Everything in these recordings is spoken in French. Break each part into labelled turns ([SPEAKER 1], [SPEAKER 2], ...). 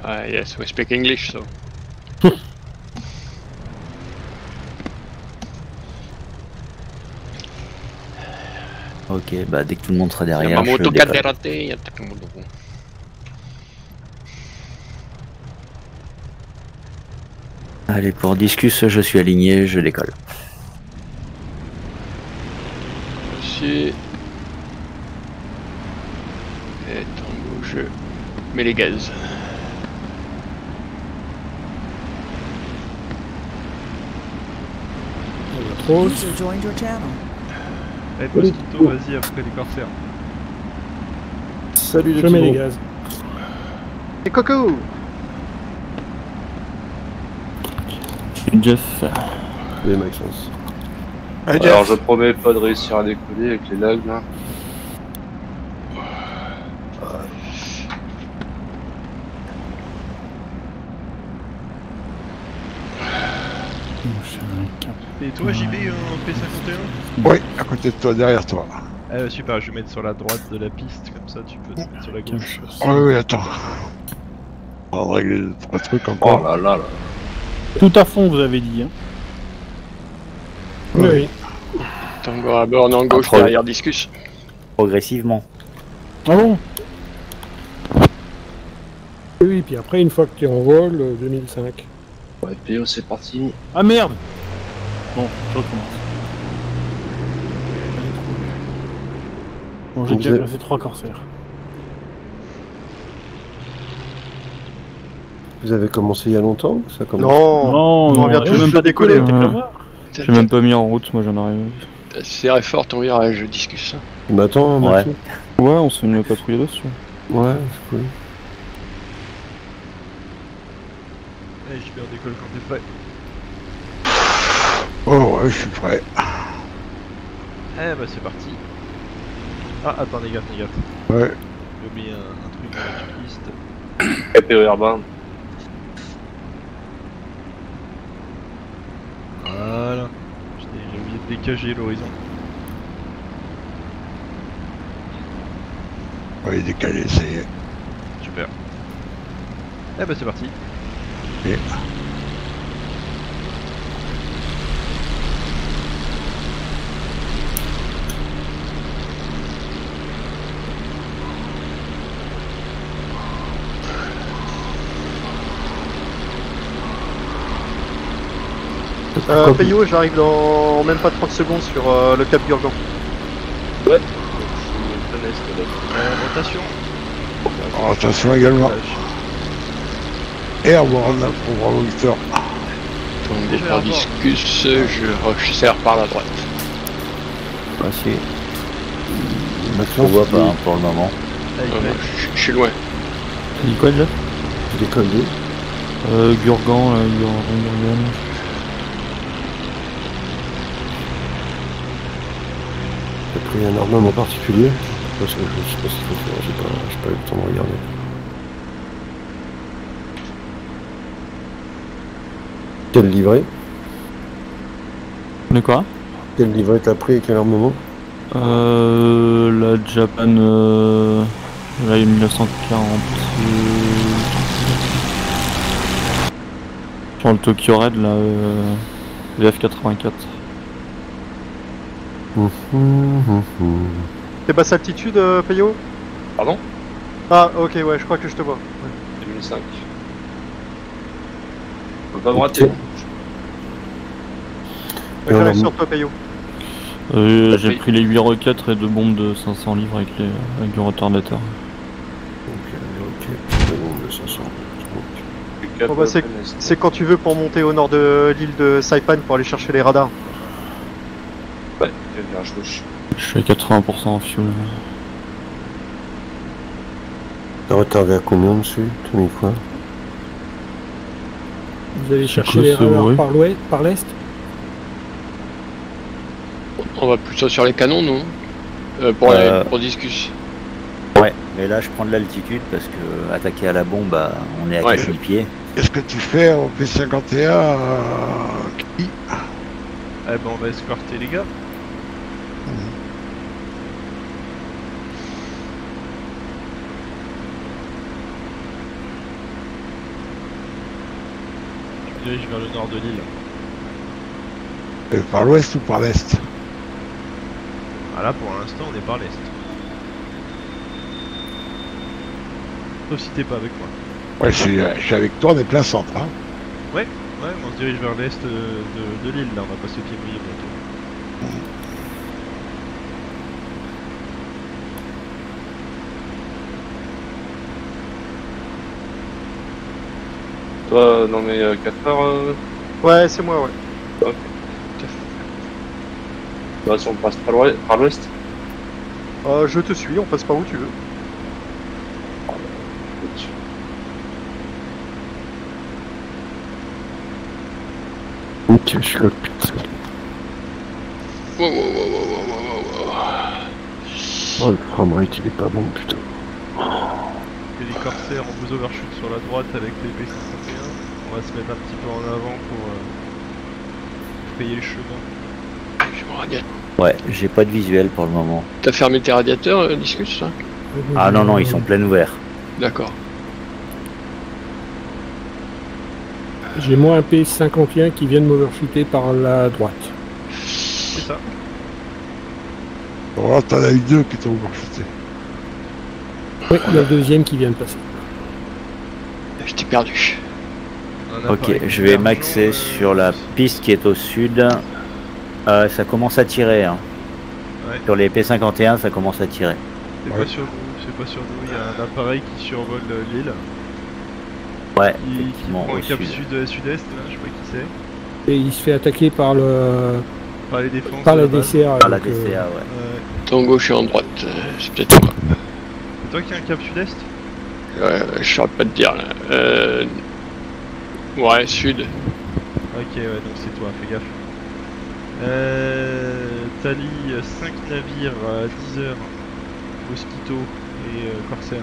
[SPEAKER 1] Yes, we speak English, so.
[SPEAKER 2] Ok, bah dès que tout le monde sera derrière, je
[SPEAKER 1] Yamamoto
[SPEAKER 2] décolle.
[SPEAKER 1] Kaderate, Yatakamoto.
[SPEAKER 2] Allez, pour discus, je suis aligné, je décolle.
[SPEAKER 1] Merci. Et tango, je mets les gaz.
[SPEAKER 3] Trop.
[SPEAKER 4] User joined your channel.
[SPEAKER 5] Eh, Mosquito, vas-y après les corsaires.
[SPEAKER 6] Salut les
[SPEAKER 3] Je mets les
[SPEAKER 6] petits
[SPEAKER 3] gaz.
[SPEAKER 7] Et coucou.
[SPEAKER 8] Jeff.
[SPEAKER 6] Les Maxence.
[SPEAKER 9] Alors je promets pas de réussir à décoller avec les lags là.
[SPEAKER 5] Et toi JB en P51?
[SPEAKER 10] Oui, à côté de toi, derrière toi.
[SPEAKER 5] Super, je vais mettre sur la droite de la piste, comme ça tu peux te mettre sur la gauche.
[SPEAKER 10] Oui, oui, attends. On va régler 3 trucs
[SPEAKER 9] Oh
[SPEAKER 10] encore.
[SPEAKER 9] là là là.
[SPEAKER 8] Tout à fond, vous avez dit. Hein.
[SPEAKER 3] Oui, oui.
[SPEAKER 1] Tango à bord en gauche
[SPEAKER 2] Après.
[SPEAKER 1] derrière discus.
[SPEAKER 2] Progressivement.
[SPEAKER 8] Ah bon?
[SPEAKER 3] Oui, puis après, une fois que tu es en vol, 2005.
[SPEAKER 9] Ouais, PO c'est parti.
[SPEAKER 8] Ah merde! Bon, je recommence. Bon, j'ai
[SPEAKER 6] Vous
[SPEAKER 8] déjà
[SPEAKER 6] avez-
[SPEAKER 8] passé 3 corsaires.
[SPEAKER 6] Vous avez commencé il y a longtemps ou ça commence?
[SPEAKER 7] Non, on vient
[SPEAKER 8] j'ai
[SPEAKER 7] tous
[SPEAKER 8] même
[SPEAKER 7] de
[SPEAKER 8] pas
[SPEAKER 7] décoller.
[SPEAKER 8] J'ai même pas mis en route, moi j'en arrive.
[SPEAKER 1] C'est fort ton virage, discus.
[SPEAKER 6] Mais attends,
[SPEAKER 2] Ouais.
[SPEAKER 6] Mathieu.
[SPEAKER 8] Ouais, on s'est mis à patrouiller dessus.
[SPEAKER 6] Ouais, c'est cool.
[SPEAKER 5] Eh, JB on décolle quand t'es prêt.
[SPEAKER 10] Oh ouais, je suis prêt.
[SPEAKER 5] Eh bah c'est parti. Ah attends les gars,
[SPEAKER 10] Ouais.
[SPEAKER 5] j'ai mis un truc dans la piste.
[SPEAKER 9] PO urbain.
[SPEAKER 5] Voilà. J'ai oublié de décager l'horizon.
[SPEAKER 10] Ouais, décalé, ça y est.
[SPEAKER 5] Super. Eh bah c'est parti.
[SPEAKER 10] Et...
[SPEAKER 7] Payo, j'arrive dans même pas 30 secondes sur le Cap Gurgan.
[SPEAKER 9] Ouais.
[SPEAKER 5] Rotation.
[SPEAKER 10] Oh, attention également. Airborne pour Bravo Victor.
[SPEAKER 1] Tango par discus, je resserre par la droite.
[SPEAKER 2] Ouais, c'est... On
[SPEAKER 6] Maxence,
[SPEAKER 2] voit pas hein, pour le moment.
[SPEAKER 1] Je suis loin.
[SPEAKER 8] T'as dit quoi déjà?
[SPEAKER 6] tu décolles d'où?
[SPEAKER 8] Gurgan, Gurgan.
[SPEAKER 6] T'as pris un armement particulier? Parce que je sais pas ce qu'il faut faire, j'ai pas eu le temps de regarder. Quel livret?
[SPEAKER 8] De quoi?
[SPEAKER 6] Quel livret t'as pris et quel armement?
[SPEAKER 8] La Japan, la 1940. Sur le Tokyo Red, là, VF84.
[SPEAKER 7] T'es basse altitude, Payo?
[SPEAKER 9] Pardon?
[SPEAKER 7] Ah, ok, ouais, je crois que je te vois.
[SPEAKER 9] 2005. On peut pas me rater.
[SPEAKER 7] J'arrive sur toi, Payo.
[SPEAKER 8] J'ai pris les 8 roquettes et 2 bombes de 500 livres avec du retardateur.
[SPEAKER 6] Ok, bon, 500.
[SPEAKER 7] Bon, bah, c'est quand tu veux pour monter au nord de l'île de Saipan pour aller chercher les radars.
[SPEAKER 9] Ouais, quel virage gauche.
[SPEAKER 8] Je suis à 80% en fuel.
[SPEAKER 6] T'as retardé à combien dessus? T'as mis quoi?
[SPEAKER 3] Vous allez chercher
[SPEAKER 8] quoi,
[SPEAKER 3] les
[SPEAKER 8] ce
[SPEAKER 3] radars
[SPEAKER 8] bruit
[SPEAKER 3] par l'est?
[SPEAKER 1] On va plutôt sur les canons, non pour discus.
[SPEAKER 2] Ouais, mais là je prends de l'altitude parce que attaquer à la bombe, bah, on est à
[SPEAKER 1] Ouais.
[SPEAKER 2] 4000 pieds.
[SPEAKER 10] Qu'est-ce que tu fais en P51 qui...
[SPEAKER 5] Eh ben on va escorter les gars. se dirige vers le nord de l'île.
[SPEAKER 10] Par l'ouest ou par l'est?
[SPEAKER 5] Ah là, pour l'instant, on est par l'est. Sauf si t'es pas avec moi.
[SPEAKER 10] Ouais, je suis avec toi, on est plein centre. Hein.
[SPEAKER 5] Ouais, on se dirige vers l'est de l'île, là, on va passer au pied mouillé bientôt.
[SPEAKER 9] Toi, dans mes 4 heures,
[SPEAKER 7] Ouais, c'est moi, ouais.
[SPEAKER 9] ok. Bah, si on passe par l'ouest,
[SPEAKER 7] Je te suis, on passe par où tu veux.
[SPEAKER 6] Ok, je suis là, putain.
[SPEAKER 1] Wow, wow, wow, wow, wow, wow.
[SPEAKER 6] Oh, le framerate il est pas bon, putain.
[SPEAKER 5] Et les corsaires, on vous overshoot sur la droite avec les P51. On va se mettre un petit peu en avant pour frayer le chemin.
[SPEAKER 1] J'ai mon radiateur.
[SPEAKER 2] Ouais, j'ai pas de visuel pour le moment.
[SPEAKER 1] T'as fermé tes radiateurs, Discus, ça?
[SPEAKER 2] Ah non, non, ils sont pleins ouverts.
[SPEAKER 1] D'accord.
[SPEAKER 3] J'ai moi un P51 qui vient de m'overshooter par la droite.
[SPEAKER 5] C'est ça.
[SPEAKER 10] Bon, là, t'en as eu 2 qui t'ont overshooté.
[SPEAKER 3] Oui, il y a le deuxième qui vient de passer.
[SPEAKER 1] Je t'ai perdu.
[SPEAKER 2] Ok, je vais maxer sur la piste qui est au sud. Ça commence à tirer. Hein.
[SPEAKER 5] Ouais.
[SPEAKER 2] Sur les P51, ça commence à tirer.
[SPEAKER 5] C'est pas sur nous, il y a un appareil qui survole l'île.
[SPEAKER 2] Ouais,
[SPEAKER 5] Qui
[SPEAKER 2] effectivement,
[SPEAKER 5] prend
[SPEAKER 2] au
[SPEAKER 5] un cap
[SPEAKER 2] sud.
[SPEAKER 5] sud-est, là, je sais pas qui c'est.
[SPEAKER 3] Et il se fait attaquer par le
[SPEAKER 5] Par les défenses.
[SPEAKER 3] par
[SPEAKER 5] de
[SPEAKER 3] la
[SPEAKER 5] base.
[SPEAKER 3] DCA.
[SPEAKER 2] Par la
[SPEAKER 3] donc,
[SPEAKER 2] DCA, ouais.
[SPEAKER 1] Tango, je suis en droite. C'est peut-être moi.
[SPEAKER 5] C'est toi qui as un cap sud-est?
[SPEAKER 1] Je saurais pas te dire là. Ouais, sud.
[SPEAKER 5] Ok, ouais, donc c'est toi, fais gaffe. Tali, 5 navires à 10 heures. Mosquito et Corsair.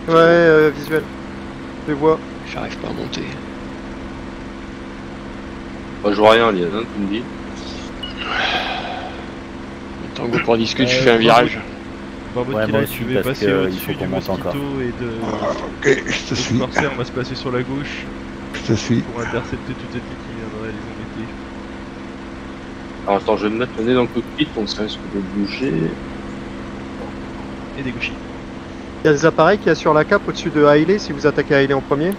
[SPEAKER 7] Ouais, visuel. Je les vois.
[SPEAKER 1] J'arrive pas à monter.
[SPEAKER 9] bah, je vois rien, Liane, hein, tu me dis.
[SPEAKER 1] Tango pour discuter, je fais un virage.
[SPEAKER 5] Bravo
[SPEAKER 2] Ouais,
[SPEAKER 5] de
[SPEAKER 2] moi
[SPEAKER 5] Kila,
[SPEAKER 2] aussi,
[SPEAKER 5] tu vais
[SPEAKER 2] parce
[SPEAKER 5] passer
[SPEAKER 2] que il
[SPEAKER 5] au-dessus
[SPEAKER 2] faut
[SPEAKER 5] du
[SPEAKER 2] qu'on monte
[SPEAKER 5] Mosquito
[SPEAKER 2] encore.
[SPEAKER 5] et de
[SPEAKER 10] Ok, je te suis.
[SPEAKER 5] Corsair, on va se placer sur la gauche
[SPEAKER 10] Je te suis.
[SPEAKER 5] pour intercepter toute cette ligne qui viendrait les embêter.
[SPEAKER 9] Alors attends, je vais me mettre le nez dans le cockpit, donc ça risque de bouger.
[SPEAKER 5] Et des gauchis.
[SPEAKER 7] Il y a des appareils qui assurent la cape au-dessus de Hailey si vous attaquez Hailey en premier.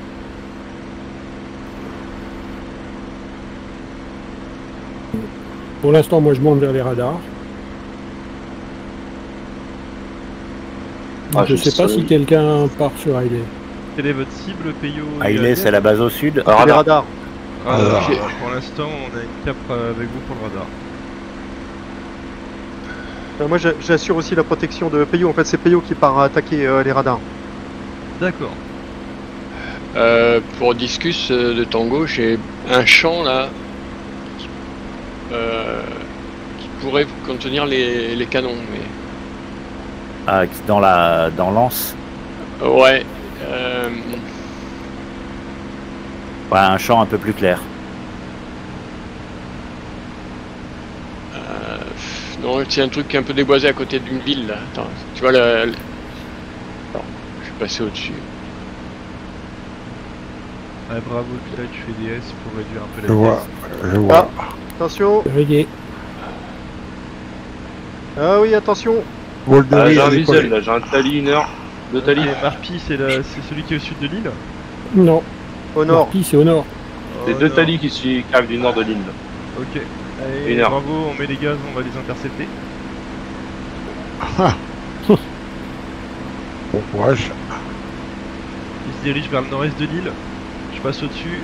[SPEAKER 3] Pour l'instant, moi je monte vers les radars.
[SPEAKER 9] Ah,
[SPEAKER 3] Je
[SPEAKER 9] j'ai
[SPEAKER 3] sais pas
[SPEAKER 9] le
[SPEAKER 3] si
[SPEAKER 9] soleil.
[SPEAKER 3] quelqu'un part sur Hailey.
[SPEAKER 5] Quelle est votre cible, Peyo?
[SPEAKER 2] Hailey, c'est la base au sud.
[SPEAKER 9] Ah,
[SPEAKER 7] Les
[SPEAKER 9] radar.
[SPEAKER 7] radars.
[SPEAKER 5] Alors,
[SPEAKER 1] Ok.
[SPEAKER 5] pour l'instant, on a une cap avec vous pour le radar.
[SPEAKER 7] Moi j'assure aussi la protection de Peyo. En fait, c'est Peyo qui part attaquer les radars.
[SPEAKER 5] D'accord.
[SPEAKER 1] Pour Discus de Tango, j'ai un champ là qui pourrait contenir les canons. Mais...
[SPEAKER 2] Ah, dans l'anse.
[SPEAKER 1] Ouais.
[SPEAKER 2] Ouais, un champ un peu plus clair.
[SPEAKER 1] Non, c'est un truc qui est un peu déboisé à côté d'une ville là. Attends, tu vois Attends, je vais passer au-dessus.
[SPEAKER 5] Ah, bravo, là tu fais des S pour réduire un peu la
[SPEAKER 10] Je vois.
[SPEAKER 5] vitesse.
[SPEAKER 10] Je vois.
[SPEAKER 7] Attention.
[SPEAKER 3] Régué.
[SPEAKER 7] Ah oui, attention.
[SPEAKER 9] Ah,
[SPEAKER 10] Wolverine,
[SPEAKER 9] j'ai un
[SPEAKER 10] elle est
[SPEAKER 9] visuel
[SPEAKER 10] collée.
[SPEAKER 9] là, j'ai un Tali, 1 heure. 2 Tali.
[SPEAKER 5] Ok, Marpi, c'est celui qui est au sud de l'île.
[SPEAKER 3] Non.
[SPEAKER 7] Au nord.
[SPEAKER 3] Marpi, c'est au nord.
[SPEAKER 9] C'est
[SPEAKER 5] Oh,
[SPEAKER 9] 2
[SPEAKER 5] non.
[SPEAKER 9] Tali qui arrivent du nord de l'île.
[SPEAKER 5] Ok. Allez,
[SPEAKER 9] 1 heure.
[SPEAKER 5] bravo, on met les gaz, on va les intercepter.
[SPEAKER 10] Bon courage.
[SPEAKER 5] Ils se dirigent vers le nord-est de l'île. Je passe au-dessus.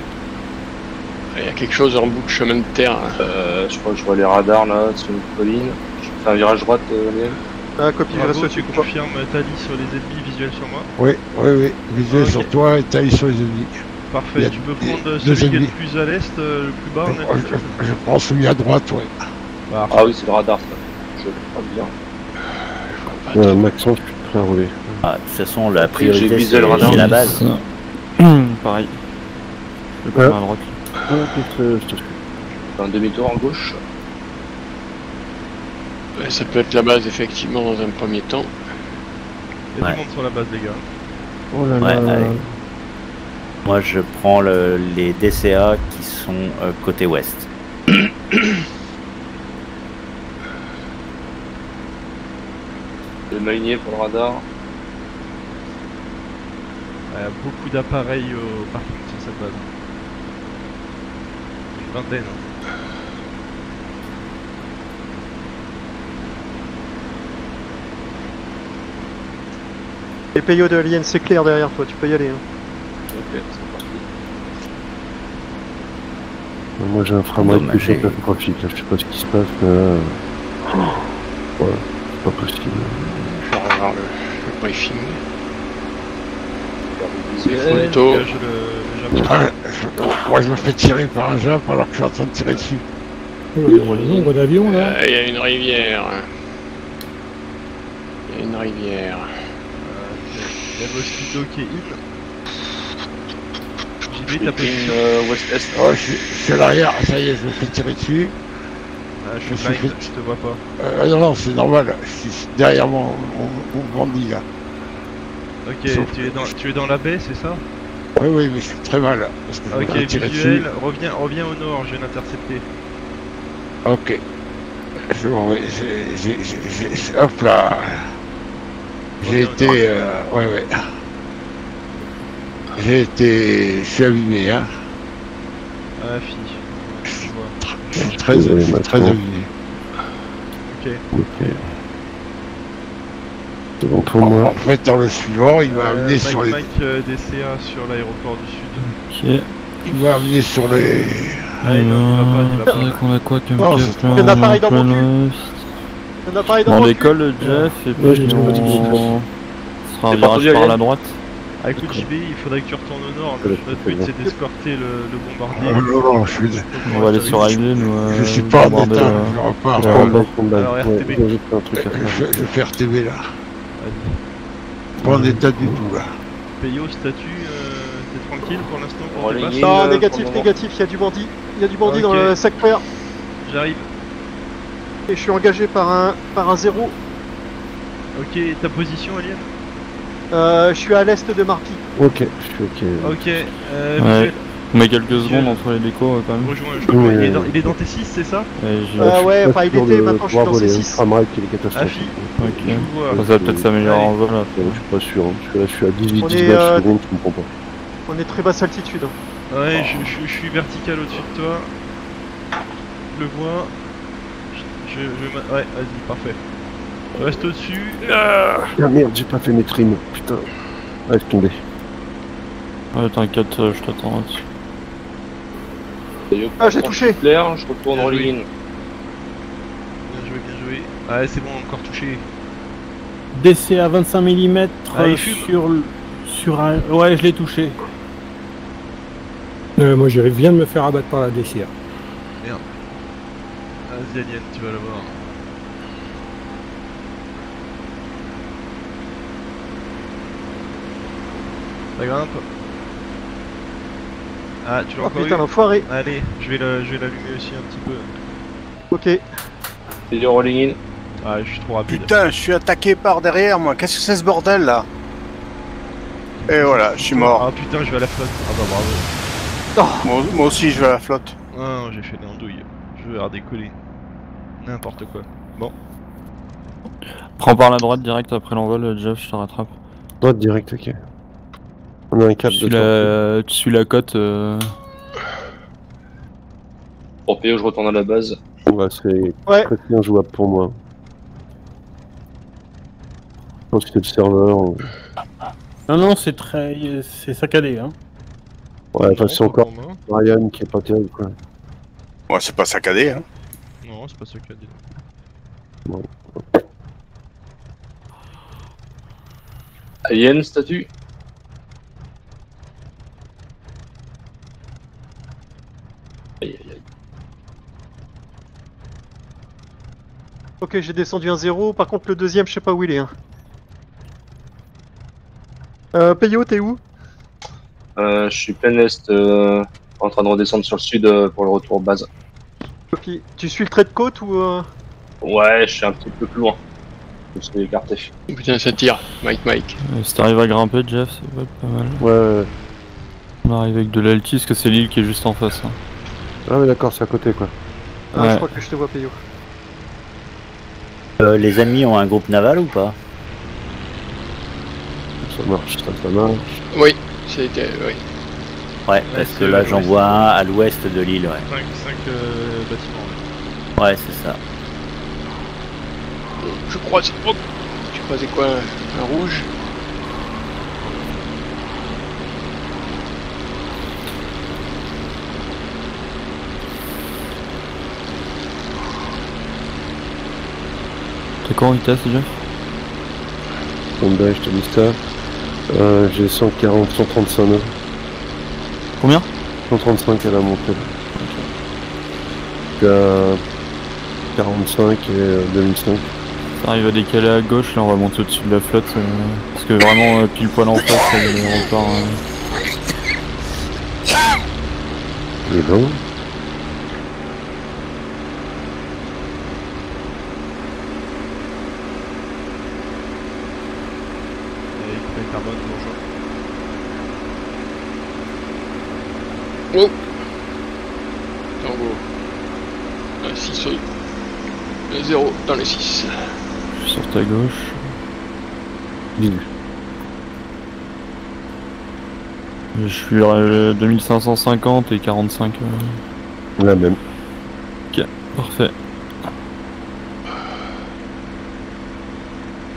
[SPEAKER 1] Il y a quelque chose en bout de chemin de terre. Là.
[SPEAKER 9] Je crois que je vois les radars là, sur une colline. Je fais un virage droite, Liane.
[SPEAKER 7] Ah, copie, je reste
[SPEAKER 5] Bravo,
[SPEAKER 7] dessus.
[SPEAKER 5] tu confirmes Tali sur les ennemis visuels sur moi.
[SPEAKER 10] Oui, oui, oui. Visuel
[SPEAKER 5] Ok.
[SPEAKER 10] sur toi et taille sur les ennemis. Il y
[SPEAKER 5] Parfait,
[SPEAKER 10] a
[SPEAKER 5] tu peux
[SPEAKER 10] deux
[SPEAKER 5] prendre celui qui est le
[SPEAKER 10] ennemis.
[SPEAKER 5] plus à l'est, le plus bas en
[SPEAKER 10] Je
[SPEAKER 5] altitude.
[SPEAKER 10] prends celui à droite, ouais.
[SPEAKER 5] Parfait.
[SPEAKER 9] Ah oui, c'est le radar ça. Je le prends bien.
[SPEAKER 6] Maxence, tu te prêt à rouler.
[SPEAKER 2] Ah, de toute façon, la
[SPEAKER 9] j'ai
[SPEAKER 2] priorité,
[SPEAKER 9] visé
[SPEAKER 2] c'est
[SPEAKER 9] le radar.
[SPEAKER 2] c'est la base.
[SPEAKER 8] Pareil. Je vais
[SPEAKER 6] Ouais.
[SPEAKER 8] pas à droite.
[SPEAKER 6] Je te suis.
[SPEAKER 9] Je fais un demi-tour en gauche.
[SPEAKER 1] Ouais, ça peut être la base effectivement dans un premier temps.
[SPEAKER 5] Il y a
[SPEAKER 2] Ouais.
[SPEAKER 5] du monde sur la base, les gars.
[SPEAKER 6] Oh là
[SPEAKER 2] Ouais,
[SPEAKER 6] là.
[SPEAKER 2] allez. Moi je prends les DCA qui sont côté ouest.
[SPEAKER 9] Le marinier pour le radar.
[SPEAKER 5] Il y a beaucoup d'appareils au parking sur cette base. Une vingtaine.
[SPEAKER 7] Les payos de Alien, c'est clair derrière toi, tu peux y aller. Hein.
[SPEAKER 9] Ok, c'est parti.
[SPEAKER 6] Moi j'ai un framerate plus catastrophique, là. Je sais pas ce qui se passe, mais là... Ouais, c'est pas possible.
[SPEAKER 1] Je vais revoir le briefing.
[SPEAKER 9] C'est
[SPEAKER 1] Photo.
[SPEAKER 10] Moi je me fais tirer par un Jap alors que je suis en train de tirer dessus.
[SPEAKER 3] Il y a le nombre d'avions là.
[SPEAKER 1] Il y a une rivière. Il y a une rivière.
[SPEAKER 5] Il y a le mosquito qui est in. JB, t'as position.
[SPEAKER 9] ouest-est.
[SPEAKER 10] Oh, je suis à l'arrière, ça y est, je me fais tirer dessus.
[SPEAKER 5] Ah, je suis blind, je te vois pas.
[SPEAKER 10] Non, non, c'est normal, je suis derrière mon bandit là.
[SPEAKER 5] Ok, tu es dans la baie, c'est ça?
[SPEAKER 10] Oui, oui, mais je suis très mal. Parce que je me
[SPEAKER 5] Ok,
[SPEAKER 10] fais tirer
[SPEAKER 5] visuel,
[SPEAKER 10] dessus.
[SPEAKER 5] reviens au nord, je viens d'intercepter.
[SPEAKER 10] Ok. Hop là. J'ai été. Ouais, ouais. Je suis abîmé, hein.
[SPEAKER 5] Ah, fille. Je vois.
[SPEAKER 10] Je suis très abîmé.
[SPEAKER 5] Ok.
[SPEAKER 6] C'est bon pour moi.
[SPEAKER 10] En fait, dans le suivant, il m'a amené sur les.
[SPEAKER 5] Mike DCA sur l'aéroport du sud.
[SPEAKER 8] Ok.
[SPEAKER 10] Il m'a amené sur les.
[SPEAKER 5] Ah, il va pas.
[SPEAKER 8] On a quoi comme
[SPEAKER 10] Non,
[SPEAKER 8] cap
[SPEAKER 10] c'est-
[SPEAKER 8] là?
[SPEAKER 7] Il y a un appareil dans mon cul.
[SPEAKER 8] Ouest.
[SPEAKER 7] Un appareil dans
[SPEAKER 8] On
[SPEAKER 7] mon cul.
[SPEAKER 8] décolle Jeff et
[SPEAKER 3] Ouais,
[SPEAKER 8] puis
[SPEAKER 3] j'ai
[SPEAKER 8] on
[SPEAKER 3] dit.
[SPEAKER 8] sera un
[SPEAKER 9] C'est
[SPEAKER 8] virage
[SPEAKER 9] parti,
[SPEAKER 8] par
[SPEAKER 9] Alien.
[SPEAKER 8] la droite.
[SPEAKER 5] Ah, écoute, JB, il faudrait que tu retournes au nord. Notre but c'est d'escorter le bombardier.
[SPEAKER 10] Oh non, non, je suis.
[SPEAKER 8] On va aller sur Aiden ou
[SPEAKER 10] Je suis pas en
[SPEAKER 8] bombarder,
[SPEAKER 10] état, je repars.
[SPEAKER 5] Alors,
[SPEAKER 6] J'ai
[SPEAKER 5] RTB.
[SPEAKER 6] fait un truc à faire.
[SPEAKER 10] Je fais RTB là.
[SPEAKER 5] Vas-y.
[SPEAKER 10] Pas en état du tout là.
[SPEAKER 5] Payo, statut, t'es tranquille pour l'instant pour tes
[SPEAKER 9] Religné.
[SPEAKER 5] passes?
[SPEAKER 7] Non,
[SPEAKER 9] pour
[SPEAKER 7] négatif,
[SPEAKER 9] le moment.
[SPEAKER 7] négatif, il y a du bandit. Il y a du bandit dans
[SPEAKER 5] Ok.
[SPEAKER 7] le sac vert.
[SPEAKER 5] J'arrive.
[SPEAKER 7] Et je suis engagé par un 0.
[SPEAKER 5] Ok, ta position, Alien?
[SPEAKER 7] Je suis à l'est de Marpi.
[SPEAKER 6] Ok, je suis ok.
[SPEAKER 5] Ok,
[SPEAKER 8] Ouais.
[SPEAKER 5] visuel.
[SPEAKER 8] On met quelques secondes entre les décos quand même.
[SPEAKER 5] Rejoins,
[SPEAKER 6] Ouais.
[SPEAKER 5] il est dans T6, c'est ça?
[SPEAKER 8] Et j'y
[SPEAKER 6] Je suis
[SPEAKER 7] ouais,
[SPEAKER 6] pas
[SPEAKER 7] enfin, il
[SPEAKER 6] sûr
[SPEAKER 7] était,
[SPEAKER 6] de
[SPEAKER 7] maintenant, je suis
[SPEAKER 6] pouvoir
[SPEAKER 7] dans
[SPEAKER 6] voler,
[SPEAKER 7] C6.
[SPEAKER 6] Le framerate il est catastrophique.
[SPEAKER 5] Afi,
[SPEAKER 8] Ok.
[SPEAKER 5] je vous vois.
[SPEAKER 8] Ça va peut-être s'améliorer en vol là.
[SPEAKER 6] Je suis pas sûr, hein. Je suis à 18
[SPEAKER 7] On est,
[SPEAKER 6] 19 secondes, je comprends pas.
[SPEAKER 7] On est très basse altitude.
[SPEAKER 5] Ouais, je suis vertical au-dessus de toi. Je le vois. Ouais, vas-y, parfait. Reste au-dessus.
[SPEAKER 6] Ah merde, j'ai pas fait mes trims, putain. Laisse tomber.
[SPEAKER 8] Ouais, t'inquiète, je t'attends là-dessus.
[SPEAKER 7] Ah, j'ai touché.
[SPEAKER 9] Clair, je retourne
[SPEAKER 5] Bien
[SPEAKER 9] en
[SPEAKER 5] joué.
[SPEAKER 9] ligne.
[SPEAKER 5] Bien joué, bien joué. Ouais, c'est bon, encore touché.
[SPEAKER 4] DC à 25 mm
[SPEAKER 5] Ah, il fume.
[SPEAKER 4] sur un... Ouais, je l'ai touché.
[SPEAKER 3] Moi je viens de me faire abattre par la DCA.
[SPEAKER 5] Vas-y, Alien, tu vas l'avoir. Ça grimpe. Ah, tu l'as
[SPEAKER 7] Oh
[SPEAKER 5] encore
[SPEAKER 7] putain,
[SPEAKER 5] eu?
[SPEAKER 7] l'enfoiré.
[SPEAKER 5] Allez, je vais l'allumer aussi un petit peu.
[SPEAKER 7] Ok.
[SPEAKER 9] C'est du rolling in.
[SPEAKER 5] Ah, je suis trop rapide.
[SPEAKER 11] Putain, je suis attaqué par derrière moi. Qu'est-ce que c'est ce bordel là? Et voilà, je suis mort.
[SPEAKER 5] Ah putain, je vais à la flotte. Ah bah bravo.
[SPEAKER 11] Moi aussi, je vais à la flotte.
[SPEAKER 5] Ah non, j'ai fait des andouilles. Je vais redécoller. N'importe quoi. Bon.
[SPEAKER 8] Prends par la droite direct après l'envol, Jeff, je te rattrape.
[SPEAKER 6] Droite direct, ok. On a un cap de
[SPEAKER 8] Tu suis la côte.
[SPEAKER 9] Pour PO, je retourne à la base.
[SPEAKER 6] Ouais, c'est
[SPEAKER 7] Ouais.
[SPEAKER 6] très bien jouable pour moi. Je pense que c'est le serveur.
[SPEAKER 4] Non, non, c'est très... c'est saccadé, hein.
[SPEAKER 6] Ouais, enfin, c'est encore
[SPEAKER 5] Non,
[SPEAKER 6] Ryan qui est pas terrible, quoi.
[SPEAKER 11] Moi, c'est pas saccadé, hein.
[SPEAKER 5] non, c'est pas ça qu'a dit.
[SPEAKER 9] Alien, statut. Aïe, aïe, aïe.
[SPEAKER 7] Ok, j'ai descendu un 0. Par contre, le deuxième, je sais pas où il est. Hein. Payo, t'es où?
[SPEAKER 9] Je suis plein est, en train de redescendre sur le sud pour le retour base.
[SPEAKER 7] Ok. Tu suis le trait de côte ou
[SPEAKER 9] Ouais, je suis un petit peu plus loin. Je me suis écarté.
[SPEAKER 1] Putain, ça tire. Mike.
[SPEAKER 8] Si t'arrives à grimper, Jeff, ça va être pas mal.
[SPEAKER 6] Ouais,
[SPEAKER 8] On arrive avec de l'alti, parce que c'est l'île qui est juste en face. Hein.
[SPEAKER 6] Ah, mais d'accord, c'est à côté quoi.
[SPEAKER 7] Ah,
[SPEAKER 8] Ouais.
[SPEAKER 7] je crois que je te vois, Payo.
[SPEAKER 2] Les ennemis ont un groupe naval ou pas?
[SPEAKER 6] Ça marche, ça marche.
[SPEAKER 1] Oui, c'était. Oui.
[SPEAKER 2] Ouais, parce que là j'en vois un à l'ouest de l'île, ouais.
[SPEAKER 5] 5 bâtiments.
[SPEAKER 2] Ouais, c'est ça.
[SPEAKER 1] Je croise. Oh, tu croisais quoi? Un rouge?
[SPEAKER 8] T'as quoi en vitesse déjà?
[SPEAKER 6] Honda, je te dis ça. J'ai 140, 135 nœuds.
[SPEAKER 8] Combien?
[SPEAKER 6] 135 à la montée. Donc à 45 et 2005.
[SPEAKER 8] Ça arrive à décaler à gauche, là on va monter au-dessus de la flotte. Parce que vraiment pile poil en face, il y a l'aéroport.
[SPEAKER 6] Il est bon.
[SPEAKER 5] Carbone, bonjour.
[SPEAKER 1] Oh Tango. Un 6, oui. Un 0 dans les 6.
[SPEAKER 8] Je suis sur ta gauche. Je suis à 2550 et 45.
[SPEAKER 6] La même.
[SPEAKER 8] Ok, parfait.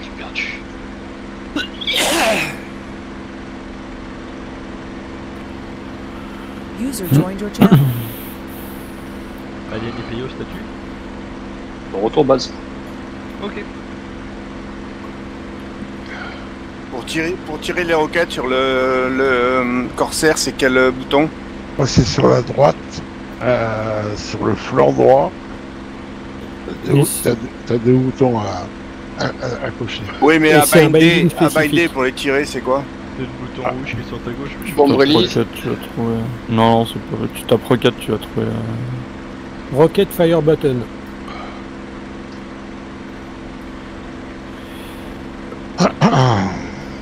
[SPEAKER 1] J'ai perdu.
[SPEAKER 12] User joined your channel.
[SPEAKER 5] Alien et Payo, statut.
[SPEAKER 9] Retour base.
[SPEAKER 5] Ok.
[SPEAKER 11] Pour tirer les roquettes sur le Corsair, c'est quel bouton?
[SPEAKER 10] Moi, c'est sur la droite, sur le flanc droit. T'as deux boutons à cocher.
[SPEAKER 11] Oui, mais
[SPEAKER 3] Et
[SPEAKER 11] à
[SPEAKER 3] c'est un
[SPEAKER 11] binder,
[SPEAKER 3] binding
[SPEAKER 11] à
[SPEAKER 3] spécifique.
[SPEAKER 11] binder pour les tirer, c'est quoi?
[SPEAKER 5] C'est le bouton rouge qui est sur ta gauche. Mais je
[SPEAKER 1] Bombe release.
[SPEAKER 8] Tu vas trouver. Non, c'est pas. Tu tapes roquette, tu vas trouver.
[SPEAKER 3] Rocket Fire Button.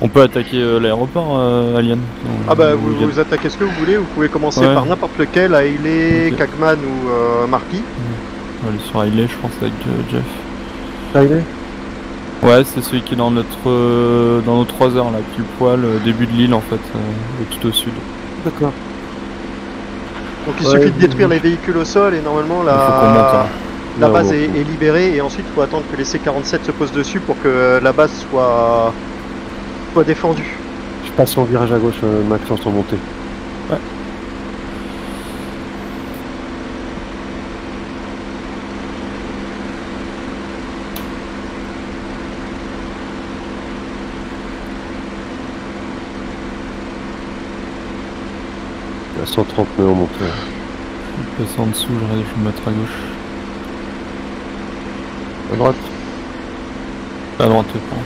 [SPEAKER 8] On peut attaquer l'aéroport, Alien.
[SPEAKER 7] Ah bah vous attaquez ce que vous voulez, vous pouvez commencer
[SPEAKER 8] Ouais.
[SPEAKER 7] par n'importe lequel, à Hailey,
[SPEAKER 8] Ok.
[SPEAKER 7] Cagman ou Marquis.
[SPEAKER 8] On va aller sur Hailey, je pense, avec Jeff.
[SPEAKER 6] Hailey?
[SPEAKER 8] Ouais, c'est celui qui est dans nos 3 heures, là, pile poil, début de l'île en fait, et tout au sud.
[SPEAKER 6] D'accord.
[SPEAKER 7] Donc il suffit de détruire les véhicules au sol et normalement
[SPEAKER 8] Il faut qu'on monte, hein.
[SPEAKER 7] la
[SPEAKER 6] Ouais,
[SPEAKER 7] base
[SPEAKER 6] ouais,
[SPEAKER 7] est libérée et ensuite il faut attendre que les C-47 se posent dessus pour que la base soit défendue.
[SPEAKER 6] Je passe en virage à gauche, Maxence en montée. À 130 nœuds en montée.
[SPEAKER 8] Je passe en dessous, je vais me mettre à gauche.
[SPEAKER 6] À droite.
[SPEAKER 8] À droite, pardon.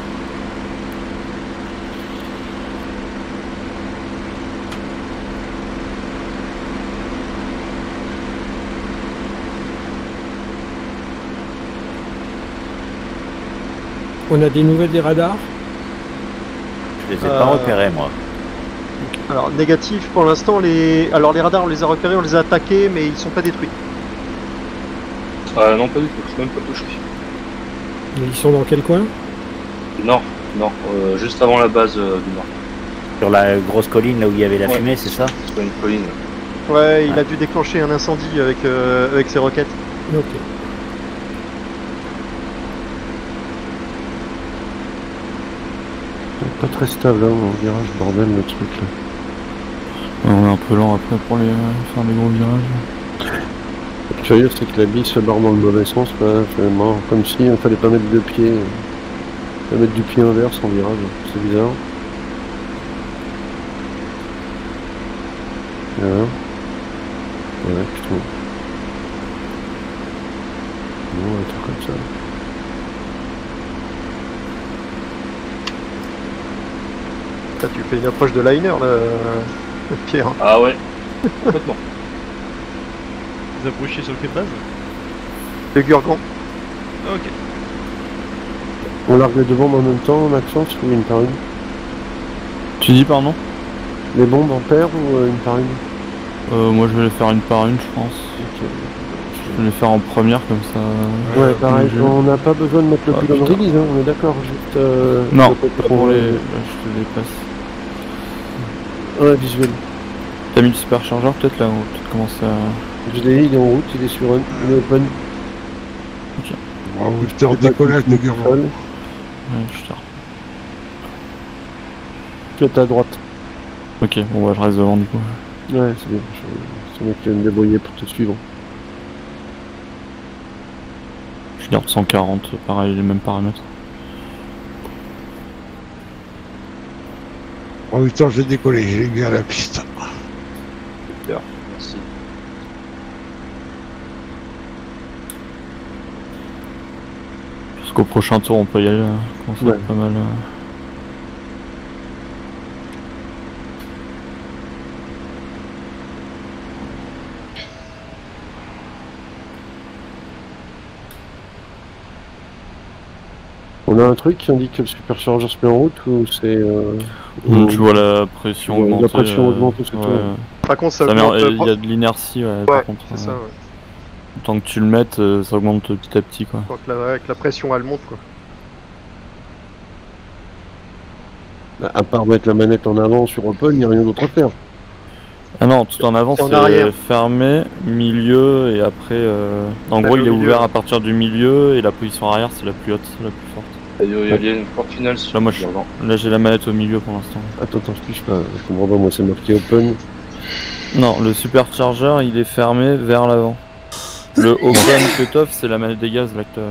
[SPEAKER 3] On a des nouvelles des radars.
[SPEAKER 2] Je les ai pas repérés, moi.
[SPEAKER 7] Alors négatif pour l'instant, les radars on les a repérés, on les a attaqués mais ils sont pas détruits.
[SPEAKER 9] Non, pas du tout, je suis même pas touché.
[SPEAKER 3] Mais ils sont dans quel coin?
[SPEAKER 9] Nord, juste avant la base du nord.
[SPEAKER 2] Sur la grosse colline, là où il y avait la
[SPEAKER 9] Ouais.
[SPEAKER 2] fumée, c'est ça?
[SPEAKER 9] C'est pas une colline.
[SPEAKER 7] Ouais, il a dû déclencher un incendie avec ses roquettes.
[SPEAKER 3] Ok.
[SPEAKER 6] Pas très stable, hein, mon virage, bordel, le truc là.
[SPEAKER 8] On est un peu lent après pour faire des gros virages.
[SPEAKER 6] Le curieux, c'est que la bille se barre dans le mauvais sens, là, vraiment, comme si il fallait pas mettre de pied. Pas mettre du pied inverse en virage, c'est bizarre. Voilà. Ouais, putain. Bon, un truc comme ça.
[SPEAKER 7] Là, tu fais une approche de liner là, Pierre.
[SPEAKER 9] Ah ouais, complètement.
[SPEAKER 5] Vous approchez sur quelle base?
[SPEAKER 7] Le Gurgan.
[SPEAKER 5] Ah, ok.
[SPEAKER 6] On largue les deux bombes en même temps, Maxence, ou une par une?
[SPEAKER 8] Tu dis pardon?
[SPEAKER 6] Les bombes en paire ou une par une?
[SPEAKER 8] Moi je vais les faire une par une, je pense.
[SPEAKER 6] Ok.
[SPEAKER 8] Je vais les faire en première comme ça.
[SPEAKER 6] Ouais, pareil, on n'a pas besoin de mettre le plus de release, hein, on est d'accord, juste...
[SPEAKER 8] non, pour les... Là, je te les passe.
[SPEAKER 6] Ouais, visuel.
[SPEAKER 8] T'as mis le superchargeur peut-être là, on va peut-être commencer à...
[SPEAKER 6] Je l'ai, il est en route, il est sur un, il est open.
[SPEAKER 8] Ok.
[SPEAKER 10] Bravo, je te redécollage de Guerrero.
[SPEAKER 8] Ouais, je te...
[SPEAKER 6] Tu es à droite.
[SPEAKER 8] Ok, bon bah je reste devant du coup.
[SPEAKER 6] Ouais, c'est bien, c'est mec qui va me débrouiller pour te suivre.
[SPEAKER 8] Je garde 140, pareil, les mêmes paramètres.
[SPEAKER 10] En 8 ans, j'ai décollé, j'ai bien la piste.
[SPEAKER 9] Super, merci.
[SPEAKER 8] Jusqu'au prochain tour, on peut y aller, là. Ça va être pas mal.
[SPEAKER 6] On a un truc qui indique que le superchargeur se met en route ou c'est...
[SPEAKER 8] Tu vois la pression augmenter.
[SPEAKER 6] La pression augmente, c'est tout.
[SPEAKER 7] Par contre, ça
[SPEAKER 8] il
[SPEAKER 7] augmente...
[SPEAKER 8] y a de l'inertie, ouais, par contre.
[SPEAKER 7] c'est ça, ouais.
[SPEAKER 8] Tant que tu le mettes, ça augmente petit à petit, quoi.
[SPEAKER 7] Donc avec la pression, elle monte, quoi.
[SPEAKER 6] À part mettre la manette en avant sur open, il n'y a rien d'autre à faire.
[SPEAKER 8] Ah non, tout en avant c'est fermé, milieu et après... En gros il est ouvert à partir du milieu et la position arrière c'est la plus haute, la plus forte.
[SPEAKER 9] Il y a une porte finale sur
[SPEAKER 8] là, là j'ai la manette au milieu pour l'instant.
[SPEAKER 6] Attends, je touche pas, je comprends pas, moi c'est marqué open.
[SPEAKER 8] Non, le supercharger il est fermé vers l'avant. Le open cutoff c'est la manette des gaz là que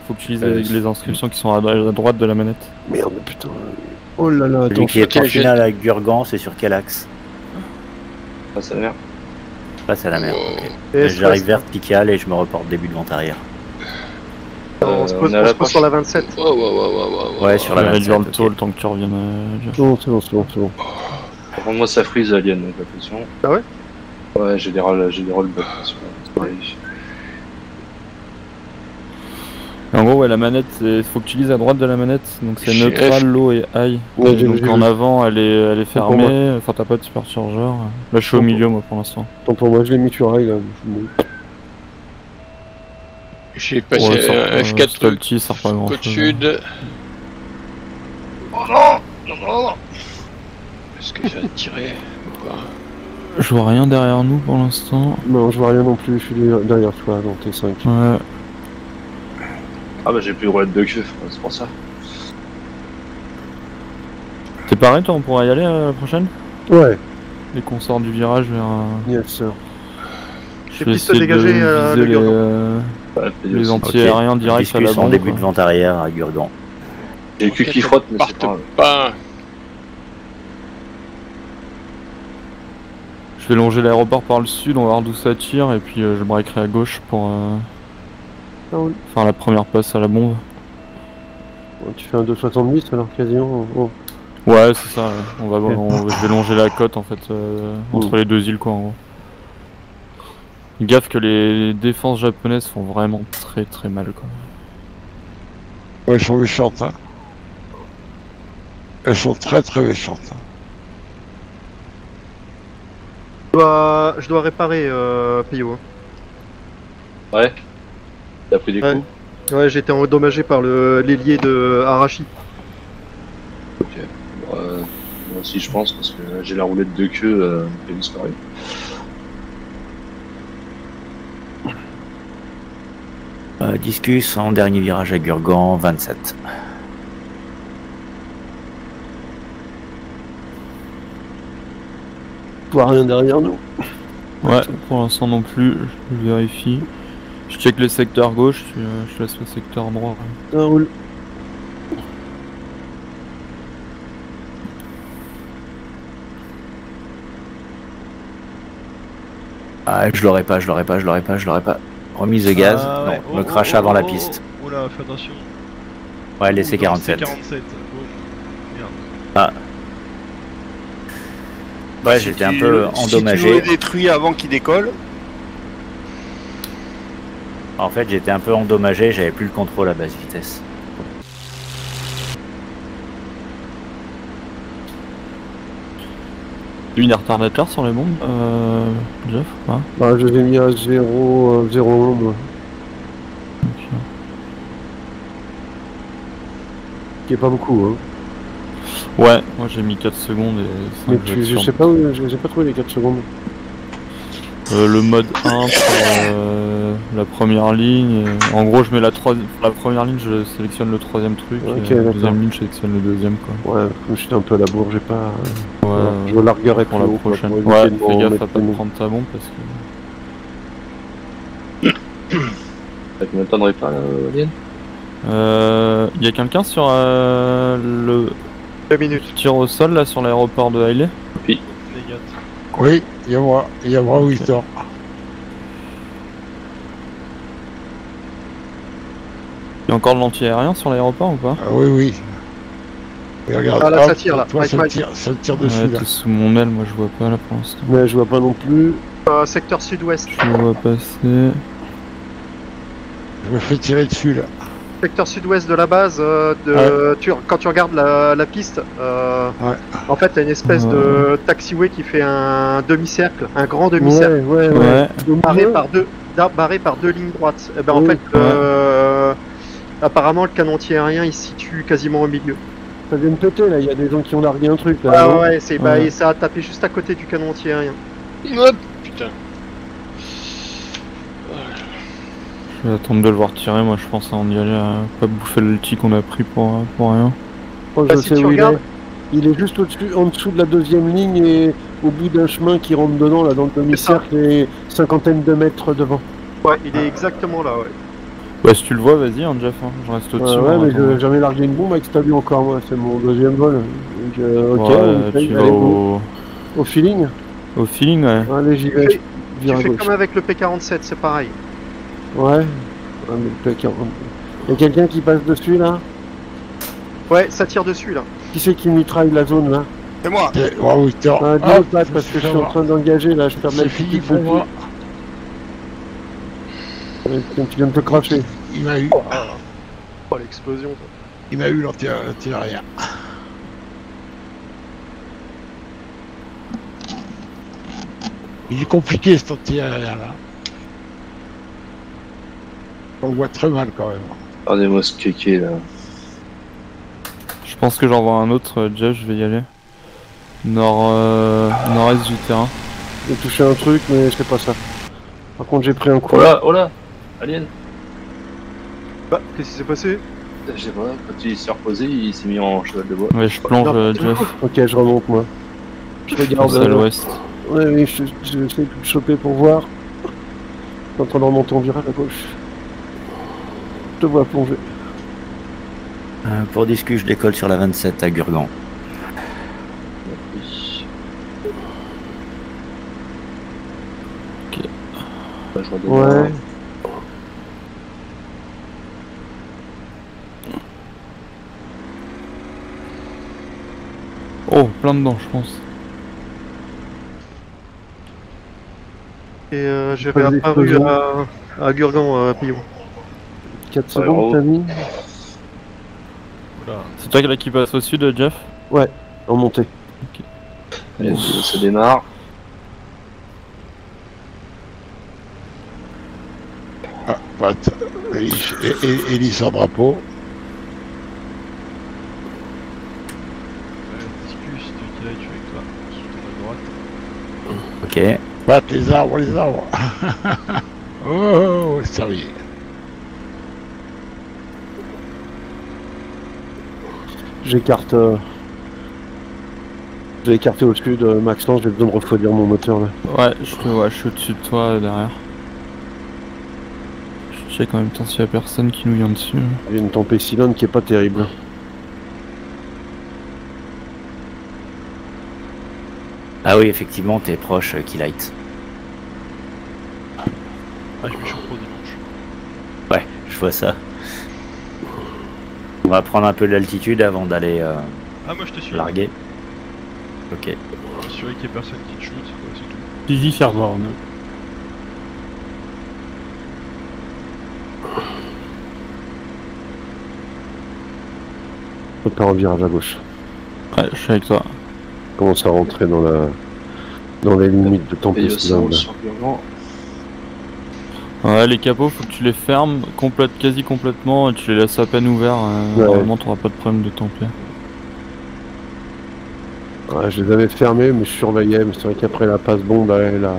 [SPEAKER 8] faut que tu utilises les inscriptions qui sont à droite de la manette.
[SPEAKER 6] Merde putain. Oh là là,
[SPEAKER 2] attends. Qui est en finale avec Gurgan, c'est sur quel axe?
[SPEAKER 9] Passe à la mer.
[SPEAKER 2] Passe à la mer, ok. J'arrive vertical et je me reporte début de vente arrière.
[SPEAKER 7] On se pose sur la 27.
[SPEAKER 2] Ouais, sur la 27.
[SPEAKER 8] Le tour le temps que tu reviennes.
[SPEAKER 6] Non, c'est bon.
[SPEAKER 9] Par contre, moi ça freeze Alien donc la pression.
[SPEAKER 7] Ah ouais?
[SPEAKER 9] Ouais, j'ai des rolls de pression.
[SPEAKER 8] En gros, ouais, la manette, il faut que tu utilises à droite de la manette, donc c'est neutral, low et high. Ouais, donc en avant, elle est fermée, enfin t'as pas de superchargeur. Là, je suis au milieu, moi, pour l'instant.
[SPEAKER 6] Tant pour moi, je l'ai mis sur high, là.
[SPEAKER 1] J'ai passé F4 côte sud. Oh non. Est-ce que j'ai tiré ou pas?
[SPEAKER 8] Je vois rien derrière nous pour l'instant.
[SPEAKER 6] Non, je vois rien non plus, je suis derrière toi dans T5.
[SPEAKER 8] Ouais.
[SPEAKER 9] Ah bah j'ai plus de roulette de queue, c'est pour ça.
[SPEAKER 8] T'es pareil toi, on pourra y aller la prochaine?
[SPEAKER 6] Ouais.
[SPEAKER 8] Dès qu'on sort du virage vers...
[SPEAKER 6] Yes sir.
[SPEAKER 7] Je vais essayer de dégager
[SPEAKER 8] les anti-aériens direct à la
[SPEAKER 2] en début de vente arrière à Gurgan.
[SPEAKER 9] J'ai le cul qui frotte mais c'est pas...
[SPEAKER 8] Je vais longer l'aéroport par le sud, on va voir d'où ça tire et puis je braquerai à gauche pour... faire la première passe à la bombe.
[SPEAKER 6] Tu fais un 2,70 alors quasiment. Oh.
[SPEAKER 8] Ouais c'est ça, je vais longer la côte en fait, entre les deux îles quoi en gros. Gaffe que les défenses japonaises font vraiment très mal quoi.
[SPEAKER 10] Ouais, elles sont méchantes hein. Elles sont très méchantes.
[SPEAKER 7] Je dois réparer Pio.
[SPEAKER 9] Ouais. T'as pris des coups?
[SPEAKER 7] Ouais, j'ai été endommagé par l'ailier de Arashi.
[SPEAKER 9] Ok. Moi aussi je pense parce que j'ai la roulette de queue qui a disparu.
[SPEAKER 2] Discus en dernier virage à Gurgan, 27.
[SPEAKER 6] Je vois rien derrière nous.
[SPEAKER 8] Ouais, pour l'instant non plus, je vérifie. Je check les secteurs gauche, je laisse le secteur droit.
[SPEAKER 6] Ça roule.
[SPEAKER 2] Ah, je l'aurais pas. Remise de gaz, non, me crache avant la piste.
[SPEAKER 5] Oh là, fais attention.
[SPEAKER 2] Ouais, laissez 47. Ah. Ouais, j'étais un peu endommagé.
[SPEAKER 11] Si tu le détruis avant qu'il décolle.
[SPEAKER 2] En fait, j'étais un peu endommagé, j'avais plus le contrôle à basse vitesse.
[SPEAKER 8] Lui, il est retardateur sur les bombes, Jeff ou pas?
[SPEAKER 6] Bah, je les ai mis à 0,1 moi.
[SPEAKER 8] Ok.
[SPEAKER 6] Qui est pas beaucoup, hein.
[SPEAKER 8] Ouais, moi j'ai mis 4 secondes et
[SPEAKER 6] Mais
[SPEAKER 8] ça me
[SPEAKER 6] je
[SPEAKER 8] jette
[SPEAKER 6] sais pas où, j'ai pas trouvé les 4 secondes.
[SPEAKER 8] le mode 1 pour la première ligne. En gros, je mets la première ligne, je sélectionne le troisième truc.
[SPEAKER 6] Ok,
[SPEAKER 8] et la
[SPEAKER 6] d'accord.
[SPEAKER 8] deuxième ligne, je sélectionne le deuxième. Quoi.
[SPEAKER 6] Ouais, comme j'étais un peu à la bourre, j'ai pas.
[SPEAKER 8] Ouais,
[SPEAKER 6] je me larguerai
[SPEAKER 8] pour
[SPEAKER 6] plus
[SPEAKER 8] la
[SPEAKER 6] haut, quoi,
[SPEAKER 8] prochaine.
[SPEAKER 6] pour
[SPEAKER 8] Ouais,
[SPEAKER 6] éviter de
[SPEAKER 8] fais
[SPEAKER 6] m'en
[SPEAKER 8] gaffe
[SPEAKER 6] mettre
[SPEAKER 8] à pas te
[SPEAKER 6] une.
[SPEAKER 8] prendre ta bombe parce que.
[SPEAKER 9] Ça ne m'étonnerait pas, Alien.
[SPEAKER 8] Y a quelqu'un sur le
[SPEAKER 7] 2 minutes.
[SPEAKER 8] tir au sol là sur l'aéroport de Hailey?
[SPEAKER 5] Les gars.
[SPEAKER 10] Oui, il y a moi, Victor.
[SPEAKER 8] Y a encore de l'anti-aérien sur l'aéroport ou pas?
[SPEAKER 10] Ah, oui. Et regarde,
[SPEAKER 7] Ah là, ça
[SPEAKER 10] hop,
[SPEAKER 7] tire là.
[SPEAKER 10] toi,
[SPEAKER 7] Mike, Mike.
[SPEAKER 10] ça tire dessus
[SPEAKER 8] Ouais,
[SPEAKER 10] là.
[SPEAKER 8] t'es sous mon aile, moi je vois pas là pour l'instant.
[SPEAKER 6] Mais je vois pas non plus.
[SPEAKER 7] Secteur sud-ouest.
[SPEAKER 8] Je le vois passer.
[SPEAKER 10] Je me fais tirer dessus là.
[SPEAKER 7] Secteur sud-ouest de la base, quand tu regardes la piste, en fait, t'as une espèce de taxiway qui fait un demi-cercle, un grand demi-cercle,
[SPEAKER 8] Ouais.
[SPEAKER 7] barré par deux lignes droites. Et ben, en fait, apparemment, le canon anti-aérien il se situe quasiment au milieu.
[SPEAKER 6] Ça vient de péter là, il y a des gens qui ont largué un truc là.
[SPEAKER 7] Ah
[SPEAKER 6] non
[SPEAKER 7] ouais, et ça a tapé juste à côté du canon anti-aérien.
[SPEAKER 1] Hop, putain.
[SPEAKER 8] Je vais attendre de le voir tirer, moi je pense avant d'y aller à pas bouffer le tic qu'on a pris pour rien.
[SPEAKER 6] Oh, je sais où il est. Il est juste au-dessus, en dessous de la deuxième ligne et au bout d'un chemin qui rentre dedans là dans le demi-cercle et cinquantaine de mètres devant.
[SPEAKER 7] Ouais, il est exactement là, ouais.
[SPEAKER 8] Ouais, si tu le vois, vas-y, hein, Jeff, hein. Je reste au-dessus.
[SPEAKER 6] Ouais, mais j'ai jamais largué une bombe avec Stabu encore, moi, c'est mon deuxième vol. Donc, ok,
[SPEAKER 8] tu vas
[SPEAKER 6] allez, au feeling.
[SPEAKER 8] Au feeling, ouais.
[SPEAKER 6] Allez, j'y vais.
[SPEAKER 7] Tu fais comme avec le P47, c'est pareil.
[SPEAKER 6] Ouais, mais le P40. Y'a quelqu'un qui passe dessus là?
[SPEAKER 7] Ouais, ça tire dessus là.
[SPEAKER 6] Qui c'est qui mitraille la zone là?
[SPEAKER 11] C'est moi.
[SPEAKER 10] Oh, Victor.
[SPEAKER 6] Dis-le pas parce que je suis en train d'engager là, je perds ma
[SPEAKER 10] C'est fini pour moi.
[SPEAKER 6] Tu viens de te cracher.
[SPEAKER 10] Il m'a eu.
[SPEAKER 7] Oh, l'explosion.
[SPEAKER 10] Il m'a eu l'anti-aérien. Il est compliqué cet anti-aérien là. On le voit très mal quand même.
[SPEAKER 9] Regardez-moi ce kéké là.
[SPEAKER 8] Je pense que j'en vois un autre, Jeff, je vais y aller. Nord-est du terrain.
[SPEAKER 6] J'ai touché un truc, mais c'est pas ça. Par contre, j'ai pris un coup.
[SPEAKER 9] Oh là Alien.
[SPEAKER 7] Bah, qu'est-ce qui s'est passé?
[SPEAKER 9] Je sais pas, quand il s'est reposé, il s'est mis en cheval de bois.
[SPEAKER 8] Ouais, je plonge, Jeff.
[SPEAKER 6] Ok, je remonte moi. Je regarde
[SPEAKER 8] à l'ouest.
[SPEAKER 6] Ouais, oui, je sais de le choper pour voir. Je suis en train de remonter en virage à gauche. Je te vois plonger.
[SPEAKER 2] Pour discuter, je décolle sur la 27 à Gurgan.
[SPEAKER 8] Ok.
[SPEAKER 6] Ouais.
[SPEAKER 8] Oh, plein dedans, je pense.
[SPEAKER 7] Et j'avais apparu à Gurgan, Pillon.
[SPEAKER 6] 4 secondes, t'as mis?
[SPEAKER 8] C'est toi qui passe au sud, Jeff?
[SPEAKER 6] Ouais, en montée.
[SPEAKER 8] Ok.
[SPEAKER 9] Allez, ça démarre.
[SPEAKER 10] Ah, Pat. Elie sans drapeau.
[SPEAKER 5] Discus, tu es avec toi, sur ton à droite.
[SPEAKER 2] Ok.
[SPEAKER 10] Pat, les arbres. Oh, ça y est.
[SPEAKER 6] J'écarte. J'ai écarté au sud, Max Lance, j'ai besoin de refroidir mon moteur là.
[SPEAKER 8] Ouais, je te vois, je suis au-dessus de toi derrière. Je check en même temps s'il y a personne qui nous vient dessus.
[SPEAKER 6] Il y a une tempête Cylone qui est pas terrible.
[SPEAKER 2] Ah oui, effectivement, t'es proche, Keylight.
[SPEAKER 5] Ah, je me chauffe pour dimanche.
[SPEAKER 2] Ouais, je vois ça. On va prendre un peu d'altitude avant d'aller
[SPEAKER 5] Ah, moi je te suis.
[SPEAKER 2] larguer. Ok.
[SPEAKER 5] Assurer qu'il y ait personne qui te shoot, ouais, c'est tout.
[SPEAKER 4] Easy Fairborn.
[SPEAKER 6] On part en virage à gauche.
[SPEAKER 8] Ouais, je suis avec toi.
[SPEAKER 6] Commence à rentrer dans la Dans les limites de tempête.
[SPEAKER 8] Ouais, les capots, faut que tu les fermes quasi complètement et tu les laisses à peine ouverts. Normalement, t'auras pas de problème de template.
[SPEAKER 6] Ouais, je les avais fermés, mais je surveillais. Mais c'est vrai qu'après la passe bombe, elle a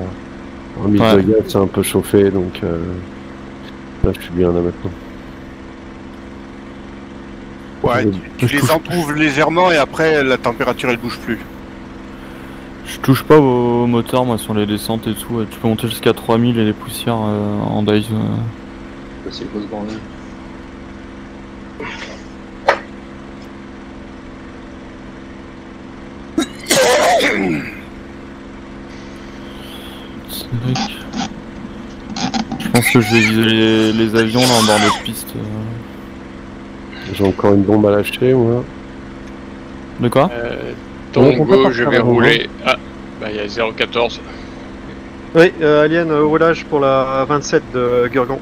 [SPEAKER 6] remise de gaz, c'est un peu chauffé, donc là, je suis bien là maintenant.
[SPEAKER 11] Ouais, tu les entrouvres légèrement et après la température elle bouge plus.
[SPEAKER 8] Je touche pas au moteur moi sur les descentes et tout, tu peux monter jusqu'à 3000 et les poussières en dive.
[SPEAKER 9] C'est quoi ce bordel?
[SPEAKER 8] Je pense que je vais viser les avions là en bord de piste.
[SPEAKER 6] J'ai encore une bombe à lâcher, moi.
[SPEAKER 8] De quoi
[SPEAKER 1] Tongo, je vais rouler. Ah, bah il y a 0,14.
[SPEAKER 7] Oui, Alien, roulage pour la 27 de Gurgon.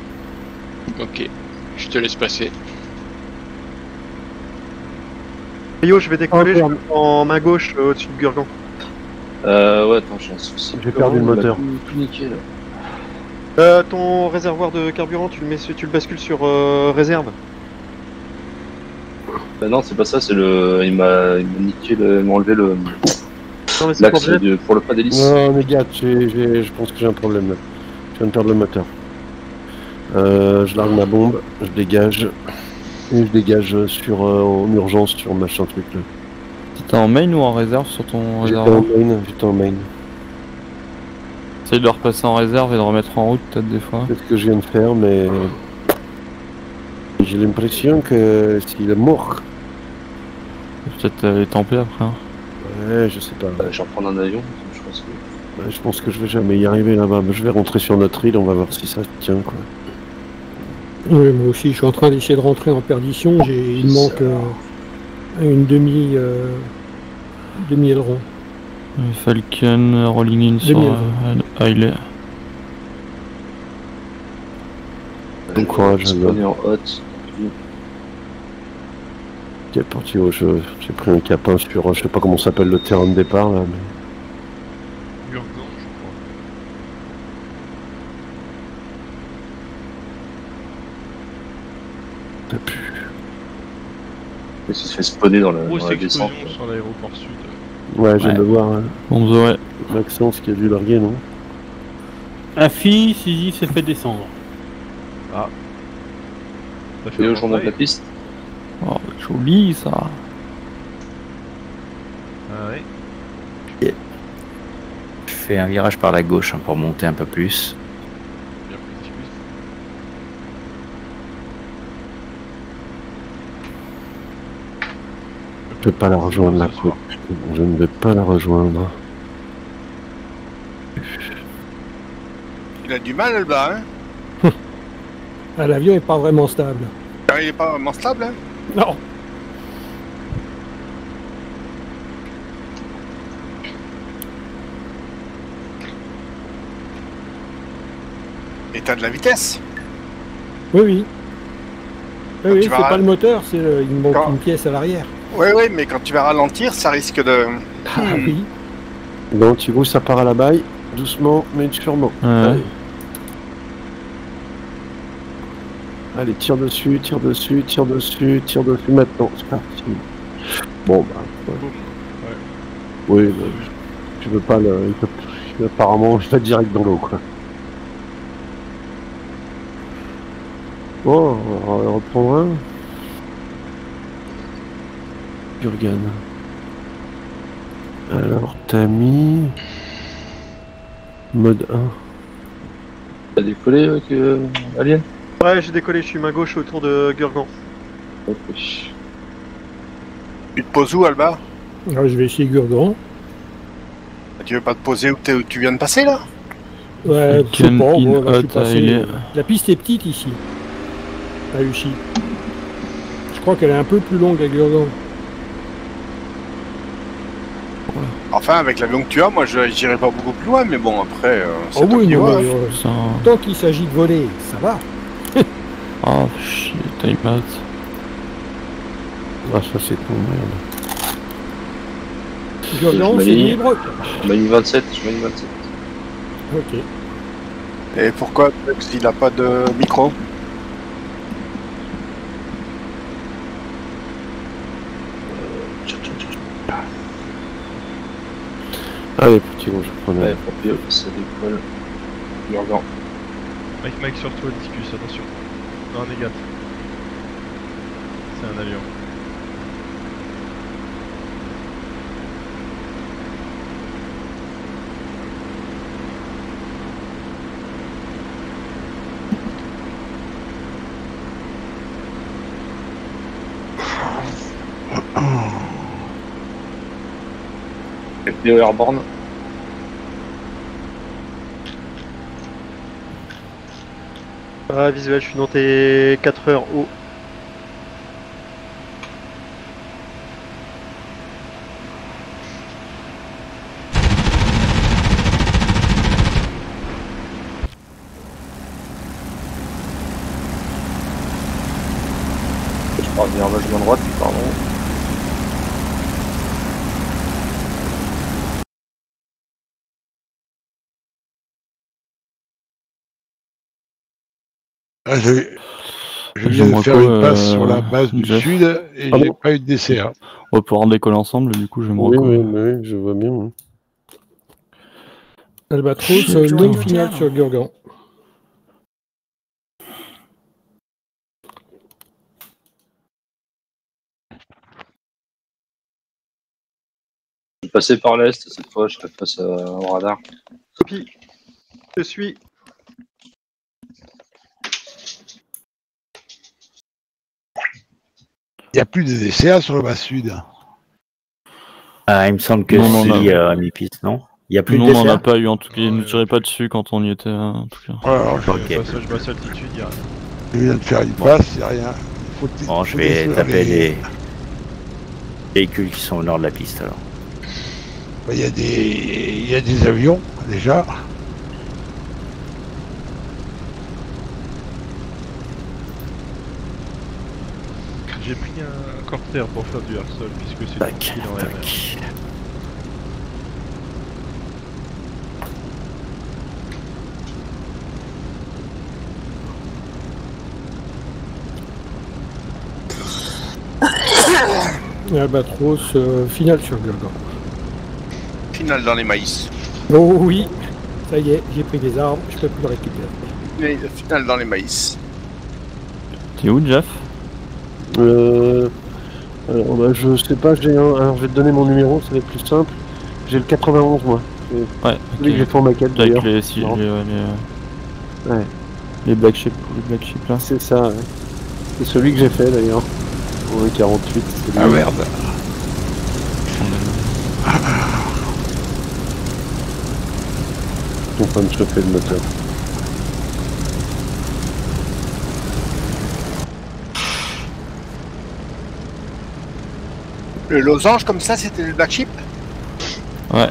[SPEAKER 1] Ok, je te laisse passer.
[SPEAKER 7] Rio, je vais décoller en main gauche au-dessus de Gurgon.
[SPEAKER 9] Ouais, attends, j'ai un souci.
[SPEAKER 6] J'ai perdu le moteur.
[SPEAKER 9] Tout niqué là.
[SPEAKER 7] Ton réservoir de carburant, tu le bascules sur réserve.
[SPEAKER 9] Bah non, c'est pas ça, c'est le. Il m'a niqué, il m'a enlevé le.
[SPEAKER 7] L'axe
[SPEAKER 9] pour le pas d'hélice.
[SPEAKER 6] Non, les gars, je pense que j'ai un problème là. Je viens de perdre le moteur. Je largue ma bombe, je dégage. Et je dégage en urgence sur machin truc là.
[SPEAKER 8] T'es en main ou en réserve sur ton réservoir?
[SPEAKER 6] J'étais en main.
[SPEAKER 8] Essaye de le repasser en réserve et de remettre en route peut-être des fois.
[SPEAKER 6] C'est ce que je viens de faire, mais j'ai l'impression que s'il est mort.
[SPEAKER 8] Peut-être les templer après. Hein.
[SPEAKER 6] Ouais, je sais pas.
[SPEAKER 9] Je vais reprendre un avion,
[SPEAKER 6] je pense que je vais jamais y arriver là-bas. Je vais rentrer sur notre île, on va voir si ça tient quoi.
[SPEAKER 3] Oui, moi aussi, je suis en train d'essayer de rentrer en perdition. Il me manque une demi-aileron.
[SPEAKER 8] Falcon rolling in sur Hailey.
[SPEAKER 6] Bon courage,
[SPEAKER 9] on est en hot.
[SPEAKER 6] Ok, Portillo, j'ai pris un capin sur, je sais pas comment s'appelle le terrain de départ là, mais...
[SPEAKER 5] Gurgon, je crois.
[SPEAKER 6] T'as pu.
[SPEAKER 9] Il se fait spawner dans la
[SPEAKER 5] explosion
[SPEAKER 9] descente.
[SPEAKER 5] sur l'aéroport sud.
[SPEAKER 6] Ouais, je viens de le voir. Hein.
[SPEAKER 8] Bon, ouais.
[SPEAKER 6] Maxence qui a dû larguer, non?
[SPEAKER 4] Afi, Sisi s'est fait descendre.
[SPEAKER 5] Ah.
[SPEAKER 9] Et je remonte la piste.
[SPEAKER 8] Oh, joli ça.
[SPEAKER 5] Ah ouais.
[SPEAKER 2] Je fais un virage par la gauche pour monter un peu plus.
[SPEAKER 6] Je ne peux pas la rejoindre la côte. Je ne vais pas la rejoindre.
[SPEAKER 11] Il a du mal là, hein.
[SPEAKER 3] Ah, l'avion est pas vraiment stable.
[SPEAKER 11] Il est pas vraiment stable, hein.
[SPEAKER 3] Non.
[SPEAKER 11] Et t'as de la vitesse.
[SPEAKER 3] Oui, oui. Oui, c'est
[SPEAKER 11] vas...
[SPEAKER 3] pas le moteur, c'est il me manque une pièce à l'arrière.
[SPEAKER 11] Oui, oui, mais quand tu vas ralentir, ça risque de...
[SPEAKER 3] Ah oui.
[SPEAKER 6] Bon, Thibaut, ça part à la baille. Doucement, mais sûrement.
[SPEAKER 8] Ouais.
[SPEAKER 6] Allez, tire dessus, tire dessus, tire dessus, tire dessus maintenant. C'est parti. Bon, bah... Ouais. Oui, bah, tu veux pas le... Apparemment, je vais direct dans l'eau, quoi. Bon, on va reprendre un. Jurgen. Alors, t'as mis... Mode 1.
[SPEAKER 9] T'as décollé avec Alien?
[SPEAKER 7] Ouais, j'ai décollé, je suis main gauche autour de Gurgon.
[SPEAKER 11] Tu te poses où, Alba?
[SPEAKER 3] Alors, je vais essayer Gurgon.
[SPEAKER 11] Tu veux pas te poser où tu viens de passer, là?
[SPEAKER 3] Ouais, je sais pas, bon, là, je suis
[SPEAKER 8] hot,
[SPEAKER 3] passé... La piste est petite ici. À Uchi. Je crois qu'elle est un peu plus longue à Gurgon.
[SPEAKER 11] Enfin, avec l'avion que tu as, moi, j'irai pas beaucoup plus loin, mais bon, après, c'est
[SPEAKER 3] Oh oui,
[SPEAKER 11] qui
[SPEAKER 3] non,
[SPEAKER 11] vois.
[SPEAKER 3] mais, tant qu'il s'agit de voler, ça va.
[SPEAKER 8] Oh shit, time out.
[SPEAKER 6] Ah, ça c'est con, merde.
[SPEAKER 3] Gurgan, c'est libre.
[SPEAKER 9] Je m'aligne 27, je m'aligne 27.
[SPEAKER 3] Ok.
[SPEAKER 11] Et pourquoi Bugs, il a pas de micro?
[SPEAKER 6] Allez, petit gros, je prends
[SPEAKER 9] Ouais, Propio, ça décolle. Gurgan.
[SPEAKER 5] Mike sur toi, discus, attention. Non, négat. C'est un avion.
[SPEAKER 9] FPO Airborne.
[SPEAKER 7] Ah, visuel, je suis dans tes 4 heures haut.
[SPEAKER 9] Je pars venir vachement droite, pardon.
[SPEAKER 10] Ah, je viens de faire une passe sur la base du
[SPEAKER 8] Jeff.
[SPEAKER 10] sud et j'ai pas eu de décès. Hein.
[SPEAKER 8] On va pouvoir en décoller ensemble, du coup je vais me recoller.
[SPEAKER 6] Oui, je vois bien. Hein.
[SPEAKER 3] Albatros, longue finale sur Gurgan.
[SPEAKER 9] Je vais passer par l'est cette fois, je passe au radar.
[SPEAKER 7] Copie. Je suis.
[SPEAKER 10] Il n'y a plus de DCA sur le bas sud.
[SPEAKER 2] Ah, il me semble que
[SPEAKER 8] Non,
[SPEAKER 2] si, à mi-piste, non? Il n'y a plus
[SPEAKER 8] Non,
[SPEAKER 2] de
[SPEAKER 8] on n'en
[SPEAKER 2] DCA?
[SPEAKER 8] a pas eu, en tout cas, il ne tirait pas dessus quand on y était, en tout cas.
[SPEAKER 10] Alors,
[SPEAKER 2] Ok.
[SPEAKER 5] Passage basse altitude, il y a rien.
[SPEAKER 10] je viens de faire une passe, il n'y a rien.
[SPEAKER 2] Bon, je vais taper les véhicules qui sont au nord de la piste, alors.
[SPEAKER 10] Il y a des avions, déjà.
[SPEAKER 5] J'ai pris un corsaire pour faire du air-sol, puisque c'est
[SPEAKER 2] Tac,
[SPEAKER 5] tranquille en
[SPEAKER 2] tac.
[SPEAKER 5] RMR.
[SPEAKER 3] Et Albatros, finale sur Gurgan.
[SPEAKER 11] Finale dans les maïs.
[SPEAKER 3] Oh oui, ça y est, j'ai pris des arbres, je peux plus le récupérer.
[SPEAKER 11] Finale dans les maïs.
[SPEAKER 8] T'es où, Jeff?
[SPEAKER 6] Alors, bah, je sais pas, j'ai un. Alors, je vais te donner mon numéro, ça va être plus simple. J'ai le 91, moi.
[SPEAKER 8] Ouais,
[SPEAKER 6] Celui que j'ai fait en maquette, d'ailleurs.
[SPEAKER 8] avec les black sheep, là.
[SPEAKER 6] C'est ça, ouais. C'est celui que j'ai fait, d'ailleurs. Au 48.
[SPEAKER 10] Ah merde.
[SPEAKER 6] Je suis en train de chauffer le moteur.
[SPEAKER 11] Le losange comme ça, c'était le black sheep?
[SPEAKER 8] Ouais.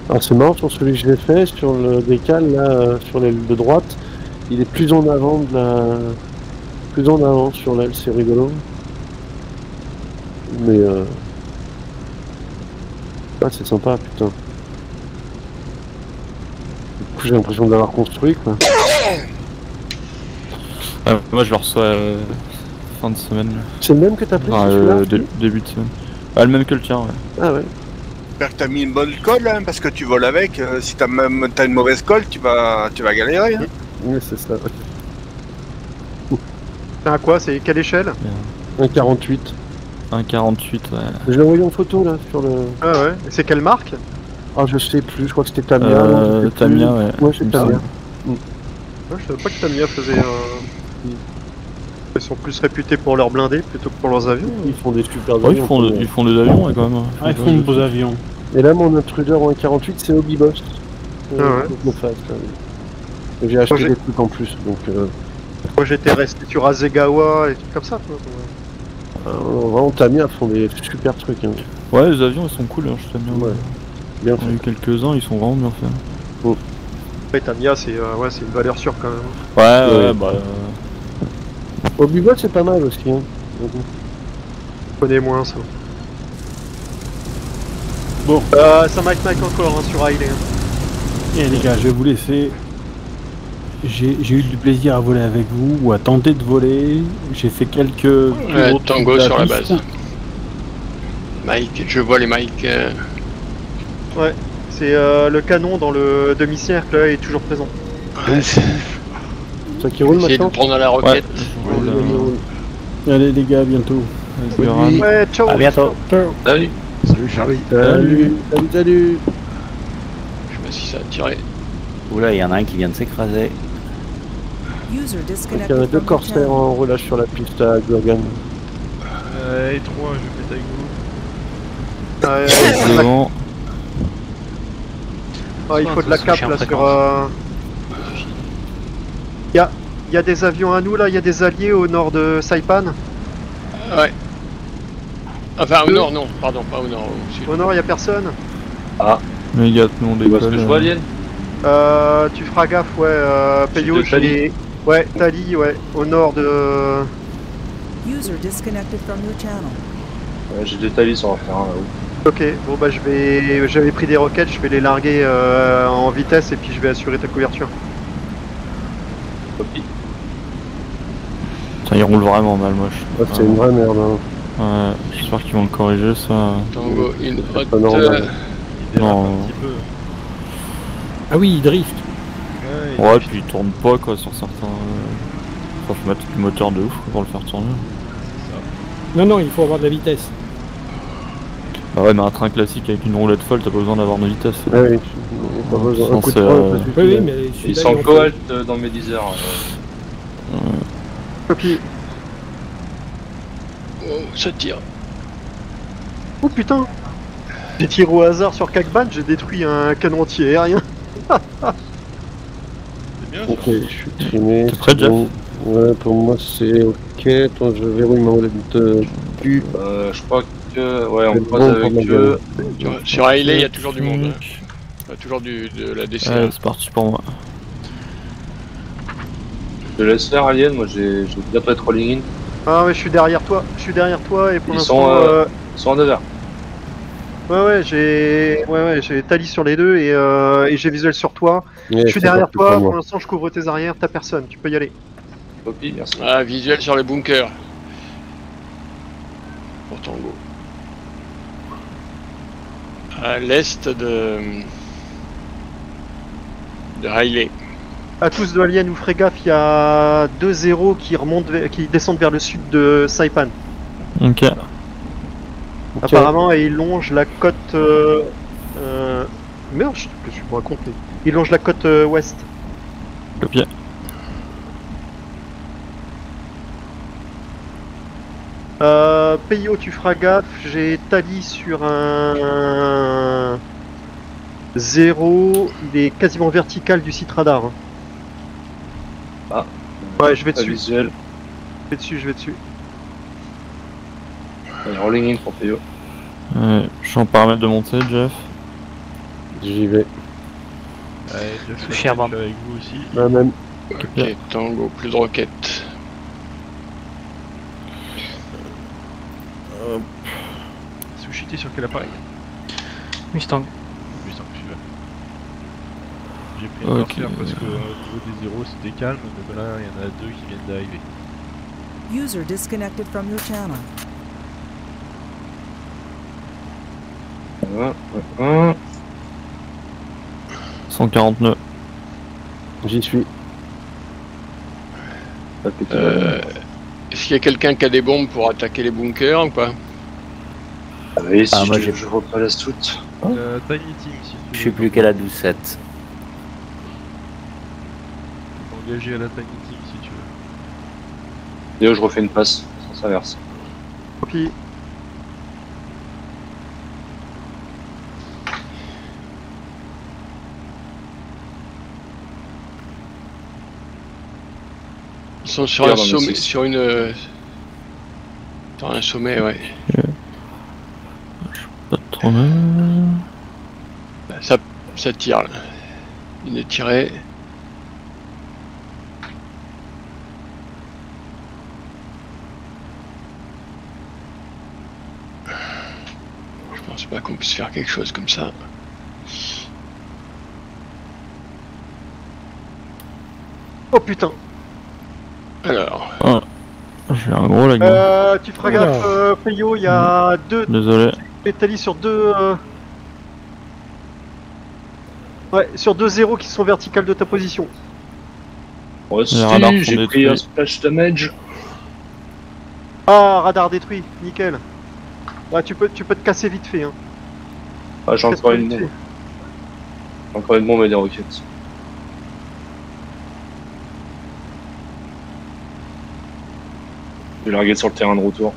[SPEAKER 6] Alors c'est marrant sur celui que je l'ai fait, sur le décal, là, sur l'aile de droite, il est plus en avant de la... Plus en avant sur l'aile, c'est rigolo. Mais ah, c'est sympa, putain. Du coup j'ai l'impression d'avoir construit, quoi.
[SPEAKER 8] Moi je le reçois fin de semaine.
[SPEAKER 6] C'est le même que t'as pris celui-là
[SPEAKER 8] début de semaine. Ah, le même que le tien, ouais.
[SPEAKER 6] Ah ouais.
[SPEAKER 11] J'espère que t'as mis une bonne colle, hein, parce que tu voles avec. Si t'as une mauvaise colle, tu vas galérer. Hein.
[SPEAKER 6] Oui, c'est ça.
[SPEAKER 7] C'est un quoi? C'est quelle échelle?
[SPEAKER 6] Un 48.
[SPEAKER 8] Un 48, ouais.
[SPEAKER 6] Je l'ai envoyé en photo, là, sur le...
[SPEAKER 7] Ah ouais. Et c'est quelle marque?
[SPEAKER 6] Ah, je sais plus, je crois que c'était Tamiya.
[SPEAKER 8] Tamiya, ouais.
[SPEAKER 6] Ouais, c'est Tamiya.
[SPEAKER 7] Ouais, je savais pas que Tamiya faisait Ils sont plus réputés pour leurs blindés plutôt que pour leurs avions.
[SPEAKER 6] Ils font des super
[SPEAKER 8] avions. Ils font des avions, ouais, quand même.
[SPEAKER 4] Ah, ils font de beaux avions.
[SPEAKER 6] Et là, mon intruder en 48, c'est Hobby Boss. J'ai acheté des trucs en plus, donc...
[SPEAKER 7] Moi, j'étais resté sur Azegawa et tout comme ça, quoi.
[SPEAKER 6] Vraiment, Tamiya font des super trucs. Hein.
[SPEAKER 8] Ouais, les avions, ils sont cool, hein, je t'aime bien.
[SPEAKER 6] Ouais. Bien
[SPEAKER 8] fait. Il y a eu quelques-uns, ils sont vraiment bien faits.
[SPEAKER 6] Oh.
[SPEAKER 7] Ouais, Tamiya, c'est une valeur sûre, quand même.
[SPEAKER 8] Ouais, bah...
[SPEAKER 6] Au bivouac, c'est pas mal aussi. Hein.
[SPEAKER 7] Je connais moins ça.
[SPEAKER 4] Bon.
[SPEAKER 7] Ça Mike encore hein, sur Riley.
[SPEAKER 4] Et les gars, je vais vous laisser. J'ai eu du plaisir à voler avec vous ou à tenter de voler. J'ai fait quelques
[SPEAKER 1] Tango sur la base. Mike, je vois les Mike.
[SPEAKER 7] Ouais, c'est le canon dans le demi-cercle là, est toujours présent.
[SPEAKER 6] Ça qui roule
[SPEAKER 1] Essayez de
[SPEAKER 6] maintenant.
[SPEAKER 1] prendre la roquette.
[SPEAKER 4] Allez les gars, à bientôt.
[SPEAKER 7] Ouais, ciao.
[SPEAKER 2] À bientôt.
[SPEAKER 4] Ciao.
[SPEAKER 9] Salut.
[SPEAKER 10] Salut Charlie.
[SPEAKER 6] Salut. Salut.
[SPEAKER 1] Je sais pas si ça a tiré.
[SPEAKER 2] Oula, il y en a un qui vient de s'écraser.
[SPEAKER 6] Il y a deux corsaires en relâche sur la piste à Gurgan.
[SPEAKER 5] Et 3, je vais mettre avec vous.
[SPEAKER 8] Devant.
[SPEAKER 7] Il faut de la cape là sur. Il y a des avions à nous là, il y a des alliés au nord de Saipan.
[SPEAKER 1] Ouais. Enfin, au nord, non, pardon, pas au nord, au sud.
[SPEAKER 7] Au nord, il y a personne.
[SPEAKER 8] Les gars, tout le monde
[SPEAKER 9] Tu vois ce que je vois,
[SPEAKER 8] décolle.
[SPEAKER 9] Alien?
[SPEAKER 7] Tu feras gaffe, ouais, Payo,
[SPEAKER 9] de Tali.
[SPEAKER 7] j'ai. Ouais, Tali, ouais, au nord de.
[SPEAKER 12] User disconnected from your channel.
[SPEAKER 9] Ouais, j'ai 2 talis sur en faire un là-haut.
[SPEAKER 7] Ok, bon bah j'avais pris des roquettes, je vais les larguer en vitesse et puis je vais assurer ta couverture.
[SPEAKER 9] Copie.
[SPEAKER 8] Ça, il roule vraiment mal, moche.
[SPEAKER 6] Ouais, c'est une vraie merde. Hein.
[SPEAKER 8] Ouais, j'espère qu'ils vont le corriger ça.
[SPEAKER 1] Tango, une
[SPEAKER 6] pas
[SPEAKER 1] haute.
[SPEAKER 6] normal.
[SPEAKER 5] Il dérape
[SPEAKER 8] Non.
[SPEAKER 5] un petit peu.
[SPEAKER 3] Ah oui, il drift.
[SPEAKER 8] Ouais, puis il tourne pas quoi sur certains. Faut mettre du moteur de ouf pour le faire tourner.
[SPEAKER 3] Non, non, il faut avoir de la vitesse.
[SPEAKER 8] Bah ouais, mais un train classique avec une roulette folle, t'as pas besoin d'avoir de vitesse.
[SPEAKER 6] Ouais, pas besoin. Un coup de poing, ça suffit.
[SPEAKER 3] Oui, oui, mais
[SPEAKER 9] Ils
[SPEAKER 3] celui-là,
[SPEAKER 9] sont
[SPEAKER 3] il en faut.
[SPEAKER 9] cohalt dans mes 10 heures.
[SPEAKER 7] Copie.
[SPEAKER 1] Oh, ça tire.
[SPEAKER 7] Oh putain. J'ai tiré au hasard sur Kakban, j'ai détruit un canon anti-aérien.
[SPEAKER 5] C'est bien
[SPEAKER 6] Ok, je suis trimé.
[SPEAKER 8] T'es prêt,
[SPEAKER 6] c'est bon. Ouais, pour moi c'est ok. Attends, je verrouille ma molette de cul.
[SPEAKER 9] Je crois que. Ouais, on
[SPEAKER 6] C'est
[SPEAKER 9] croise
[SPEAKER 6] bon pour
[SPEAKER 9] avec
[SPEAKER 6] ma
[SPEAKER 9] eux.
[SPEAKER 1] Sur Riley, il y a toujours du monde. hein. Il y a toujours de la DC.
[SPEAKER 8] Ouais, c'est parti pour moi.
[SPEAKER 9] Je te laisse faire, Alien. Moi, j'ai bientôt être rolling in.
[SPEAKER 7] Ah ouais, je suis derrière toi et pour
[SPEAKER 9] Ils
[SPEAKER 7] l'instant.
[SPEAKER 9] sont en devers.
[SPEAKER 7] Ouais, j'ai Tali sur les deux et j'ai visuel sur toi.
[SPEAKER 6] Ouais,
[SPEAKER 7] Je suis
[SPEAKER 6] c'est
[SPEAKER 7] derrière
[SPEAKER 6] parti
[SPEAKER 7] toi,
[SPEAKER 6] moi.
[SPEAKER 7] pour l'instant je couvre tes arrières, t'as personne, tu peux y aller.
[SPEAKER 9] Copie, merci.
[SPEAKER 1] Ah, visuel sur les bunkers. Pour Tango. À l'est de Riley.
[SPEAKER 7] À tous de Alien, vous ferez gaffe, il y a 2-0 qui descendent vers le sud de Saipan.
[SPEAKER 8] Ok.
[SPEAKER 7] Apparemment, et ils longent la côte. Merde, je suis pas raconté. Ils longent la côte ouest.
[SPEAKER 8] Copié.
[SPEAKER 7] Payo, tu feras gaffe, j'ai Tali sur un 0, il est quasiment vertical du site radar. hein.
[SPEAKER 9] Ah.
[SPEAKER 7] Ouais, je vais
[SPEAKER 9] Pas
[SPEAKER 7] dessus.
[SPEAKER 9] visuel.
[SPEAKER 7] Je vais dessus.
[SPEAKER 9] Allez, rolling in pour Péo.
[SPEAKER 8] Ouais, je suis en paramètre de montée, Jeff.
[SPEAKER 6] J'y vais.
[SPEAKER 5] Allez, je
[SPEAKER 13] Sous
[SPEAKER 5] suis
[SPEAKER 13] Sherbrand.
[SPEAKER 5] avec vous aussi.
[SPEAKER 6] Là même.
[SPEAKER 1] Ok, Tango, plus de roquettes.
[SPEAKER 5] Sushi, t'es sur quel appareil?
[SPEAKER 13] Mustang.
[SPEAKER 5] Mustang, celui-là. J'ai pris un
[SPEAKER 8] Ok.
[SPEAKER 5] corsaire parce que au niveau des zéros c'était calme, mais là il y en a 2 qui viennent d'arriver.
[SPEAKER 12] User disconnected from your channel.
[SPEAKER 8] 140 nœuds.
[SPEAKER 6] J'y suis.
[SPEAKER 1] Est-ce qu'il y a quelqu'un qui a des bombes pour attaquer les bunkers ou pas?
[SPEAKER 9] Oui, si
[SPEAKER 2] moi,
[SPEAKER 9] je replace toutes.
[SPEAKER 5] Tiny Team, si tu
[SPEAKER 2] Je suis plus qu'à la 12-7.
[SPEAKER 5] peux engager à la Tiny Team si tu veux.
[SPEAKER 9] Léo, je refais une passe, ça s'inverse.
[SPEAKER 7] Copie.
[SPEAKER 1] Ils sont sur un sommet, sur une... Sur un sommet, ouais.
[SPEAKER 8] Pas trop mal.
[SPEAKER 1] Ça tire là. Il est tiré. pense pas qu'on puisse faire quelque chose comme ça.
[SPEAKER 7] Oh putain.
[SPEAKER 1] Alors.
[SPEAKER 8] Ah, j'ai un gros lag.
[SPEAKER 7] Tu feras gaffe, Peyo, il y a deux.
[SPEAKER 8] Désolé.
[SPEAKER 7] Pétalis sur deux. Ouais, sur 2 zéros qui sont verticales de ta position.
[SPEAKER 9] Ouais, j'ai pris un splash damage.
[SPEAKER 7] Ah, radar détruit, nickel. Ouais, tu peux te casser vite fait. Hein.
[SPEAKER 9] Ah, j'ai encore une bombe. Encore une bombe et des roquettes. Je vais larguer sur le terrain de retour.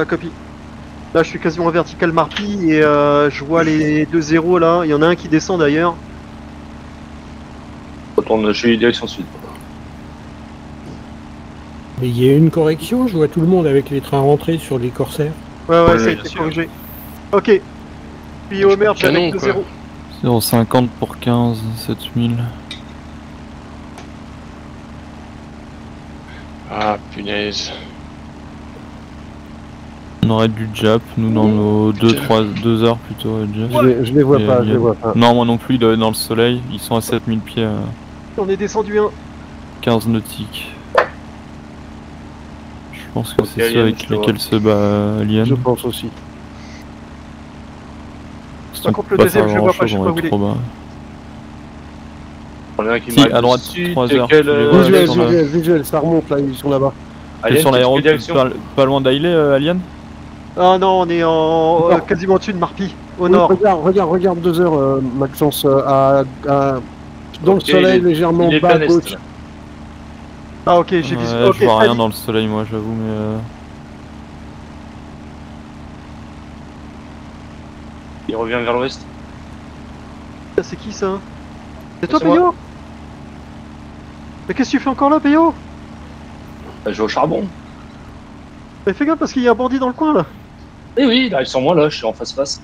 [SPEAKER 7] Copie. Là, je suis quasiment en vertical marpi et je vois les 2 zéros là. Il y en a un qui descend d'ailleurs.
[SPEAKER 9] Retourne chez les directions sud.
[SPEAKER 3] Mais il y a une correction, je vois tout le monde avec les trains rentrés sur les corsaires.
[SPEAKER 7] Ouais, ça a été corrigé. Ok. Puis Homer, avec 2 zéros.
[SPEAKER 8] 0,50 pour 15, 7000.
[SPEAKER 1] Ah, punaise.
[SPEAKER 8] On aurait du Jap, nous dans nos 2 heures plutôt.
[SPEAKER 6] Je les vois pas, je les vois pas.
[SPEAKER 8] Non, moi non plus, il doit être dans le soleil, ils sont à 7000 pieds.
[SPEAKER 7] On est descendu un.
[SPEAKER 8] 15 nautiques. Je pense que c'est ceux avec lesquels se bat Alien.
[SPEAKER 6] Je pense aussi.
[SPEAKER 7] Par contre, le deuxième, je le vois pas, je sais pas où il est.
[SPEAKER 8] Si, à droite, 3 heures.
[SPEAKER 6] Visuel, ça remonte là, ils sont là-bas.
[SPEAKER 8] T'es sur l'aéroport, pas loin d'Ailey, Alien?
[SPEAKER 7] Ah non, on est en quasiment au-dessus de Marpi, au nord.
[SPEAKER 6] Regarde 2 heures, Maxence, dans le soleil, légèrement bas à gauche.
[SPEAKER 7] Ah ok, j'ai vu.
[SPEAKER 8] Je vois rien dans le soleil, moi, j'avoue, mais...
[SPEAKER 9] Il revient vers l'ouest.
[SPEAKER 7] C'est qui ça? C'est toi, Peyo? Mais qu'est-ce que tu fais encore là, Peyo?
[SPEAKER 9] Je vais au charbon.
[SPEAKER 7] Mais fais gaffe parce qu'il y a un bandit dans le coin là.
[SPEAKER 9] Eh oui, il arrive sur moi là, je suis en face-face.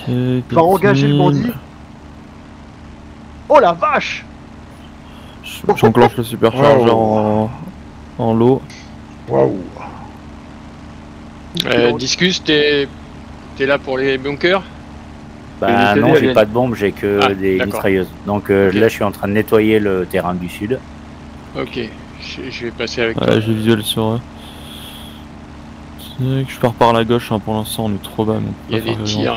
[SPEAKER 7] Va engager le bandit. Oh la vache!
[SPEAKER 8] J'enclenche le superchargeur en lot.
[SPEAKER 10] Waouh!
[SPEAKER 1] Discus, t'es là pour les bunkers?
[SPEAKER 2] Bah non, j'ai pas de bombe, j'ai que des mitrailleuses. Donc là, je suis en train de nettoyer le terrain du sud.
[SPEAKER 1] Ok, je vais passer avec toi.
[SPEAKER 8] Ouais, j'ai visuel sur eux. Je pars par la gauche, hein, pour l'instant on est trop bas.
[SPEAKER 1] Il y a des tirs.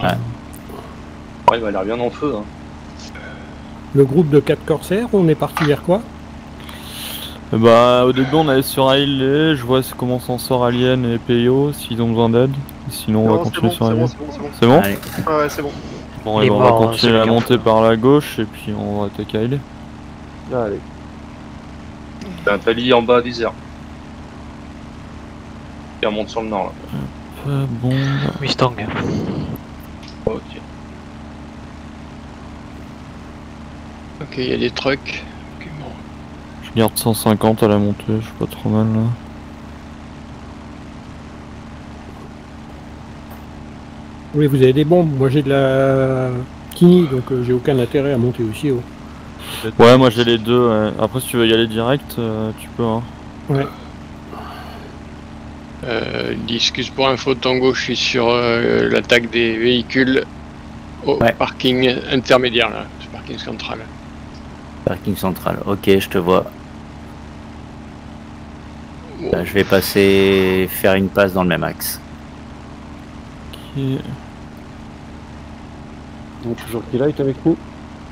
[SPEAKER 9] Ouais, il a l'air bien en feu. Hein.
[SPEAKER 3] Le groupe de 4 corsaires, on est parti vers quoi?
[SPEAKER 8] Bah au début on allait sur Ailey, je vois comment s'en sort Alien et Peyo, s'ils ont besoin d'aide. Sinon on va continuer sur Ailey. C'est bon?
[SPEAKER 7] Ouais, c'est bon.
[SPEAKER 8] Bon, on va continuer à monter par la gauche et puis on va attaquer Ailey.
[SPEAKER 6] Allez.
[SPEAKER 9] T'as un tali en bas des airs. Et on monte sur le nord là.
[SPEAKER 8] Bon.
[SPEAKER 13] Mustang.
[SPEAKER 9] Ok.
[SPEAKER 1] Ok, il y a des trucks. Okay, bon.
[SPEAKER 8] Je garde 150 à la montée, je suis pas trop mal là.
[SPEAKER 3] Oui, vous avez des bombes, moi j'ai de la Kini, donc j'ai aucun intérêt à monter aussi haut.
[SPEAKER 8] Ouais, moi j'ai les deux, ouais. Après si tu veux y aller direct, tu peux hein.
[SPEAKER 3] Ouais.
[SPEAKER 1] Discus pour info Tango, je suis sur l'attaque des véhicules au parking intermédiaire là, parking central.
[SPEAKER 2] Parking central, ok, je te vois.
[SPEAKER 1] Wow.
[SPEAKER 2] Là, je vais passer faire une passe dans le même axe.
[SPEAKER 8] Ok.
[SPEAKER 6] Il y a toujours Keylight avec nous.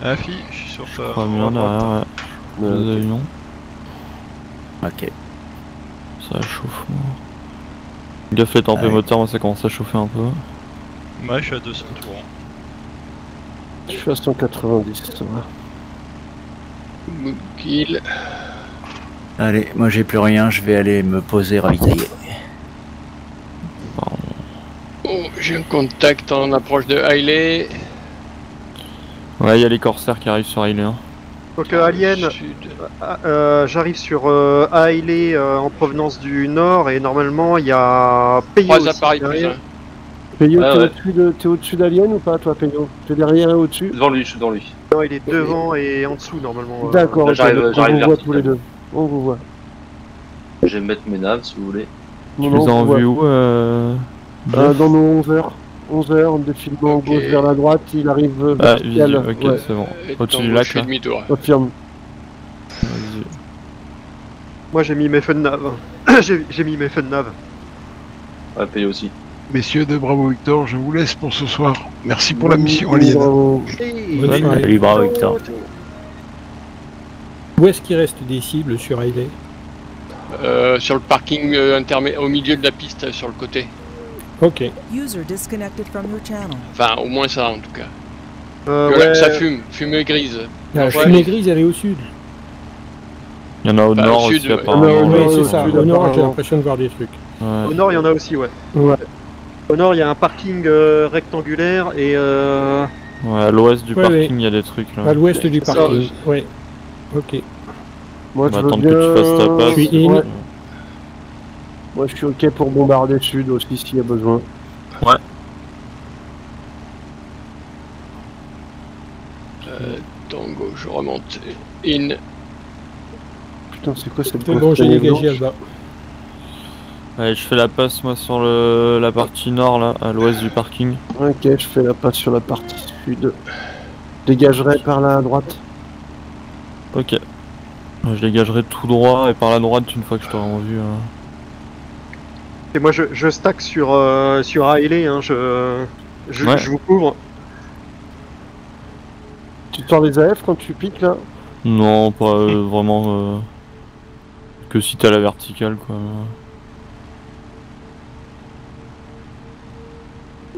[SPEAKER 5] Ah fi, je suis sur ça.
[SPEAKER 8] Pas bien derrière, ouais. Deux avions.
[SPEAKER 2] Ok.
[SPEAKER 8] Ça chauffe. Gaffe les tempêtes moteur, moi ça commence à chauffer un peu.
[SPEAKER 5] Moi je suis à 200 tours.
[SPEAKER 6] Je suis à 190, ça va.
[SPEAKER 1] Kill.
[SPEAKER 2] Allez, moi j'ai plus rien, je vais aller me poser, ravitailler.
[SPEAKER 1] Oh, j'ai un contact en approche de Hailey.
[SPEAKER 8] Ouais, il y a les corsaires qui arrivent sur Hailey. Hein.
[SPEAKER 7] Donc Alien, j'arrive sur Hailey en provenance du nord et normalement il y a Peyo.
[SPEAKER 1] 3 appareils plus un.
[SPEAKER 6] Peyo, t'es au-dessus d'Alien ou pas toi Peyo? T'es derrière et au-dessus?
[SPEAKER 9] Devant lui, je suis devant lui.
[SPEAKER 7] Non, il est devant et en dessous normalement.
[SPEAKER 6] D'accord,
[SPEAKER 9] j'arrive
[SPEAKER 6] on vous voit tous les deux. On vous voit.
[SPEAKER 9] Je vais mettre mes naves si vous voulez.
[SPEAKER 8] Tu les as en vue où
[SPEAKER 6] dans nos 11h. 11h, défilement gauche vers la droite, il arrive
[SPEAKER 8] vertical. Ok, ouais. C'est bon. Au-dessus du lac, là.
[SPEAKER 6] Confirme.
[SPEAKER 7] Moi j'ai mis mes feux de nav. j'ai mis mes feux de nav.
[SPEAKER 9] Ouais, paye aussi.
[SPEAKER 10] Messieurs de Bravo Victor, je vous laisse pour ce soir. Merci pour la mission alien.
[SPEAKER 2] Salut, Bravo Victor.
[SPEAKER 3] Où est-ce qu'il reste des cibles sur Hailey?
[SPEAKER 1] Sur le parking au milieu de la piste, sur le côté.
[SPEAKER 3] Ok.
[SPEAKER 12] User disconnected from your channel.
[SPEAKER 1] Enfin, au moins ça en tout cas.
[SPEAKER 7] Ouais.
[SPEAKER 1] Ça fume, fumée grise.
[SPEAKER 3] La fumée grise, elle est au sud.
[SPEAKER 8] Il y en a au nord
[SPEAKER 1] au
[SPEAKER 8] aussi,
[SPEAKER 1] sud,
[SPEAKER 8] apparemment.
[SPEAKER 3] Oui, c'est ça. Au nord, j'ai l'impression de voir des trucs.
[SPEAKER 8] Ouais.
[SPEAKER 7] Au nord, il y en a aussi, ouais. Au nord, il y a un parking rectangulaire et.
[SPEAKER 8] Ouais, à l'ouest du parking, il y a des trucs là.
[SPEAKER 3] À l'ouest du parking, ouais. Ok.
[SPEAKER 6] Moi,
[SPEAKER 8] on va attendre que tu fasses ta passe.
[SPEAKER 3] Je suis in.
[SPEAKER 6] Ouais. Moi, je suis ok pour bombarder le sud aussi s'il y a besoin.
[SPEAKER 8] Ouais.
[SPEAKER 1] Tango, je remonte. In.
[SPEAKER 6] Putain, c'est quoi cette
[SPEAKER 3] C'est bon, j'ai dégagé Alba.
[SPEAKER 8] Allez, je fais la passe moi sur la partie nord là, à l'ouest du parking.
[SPEAKER 6] Ok, je fais la passe sur la partie sud. Dégagerai par la droite.
[SPEAKER 8] Ok. Je dégagerai tout droit et par la droite une fois que je t'aurai en vue.
[SPEAKER 7] Et moi je stack sur Hailey, hein, je vous couvre.
[SPEAKER 6] Tu sors les AF quand tu piques là?
[SPEAKER 8] Non, pas vraiment. Que si t'as la verticale quoi.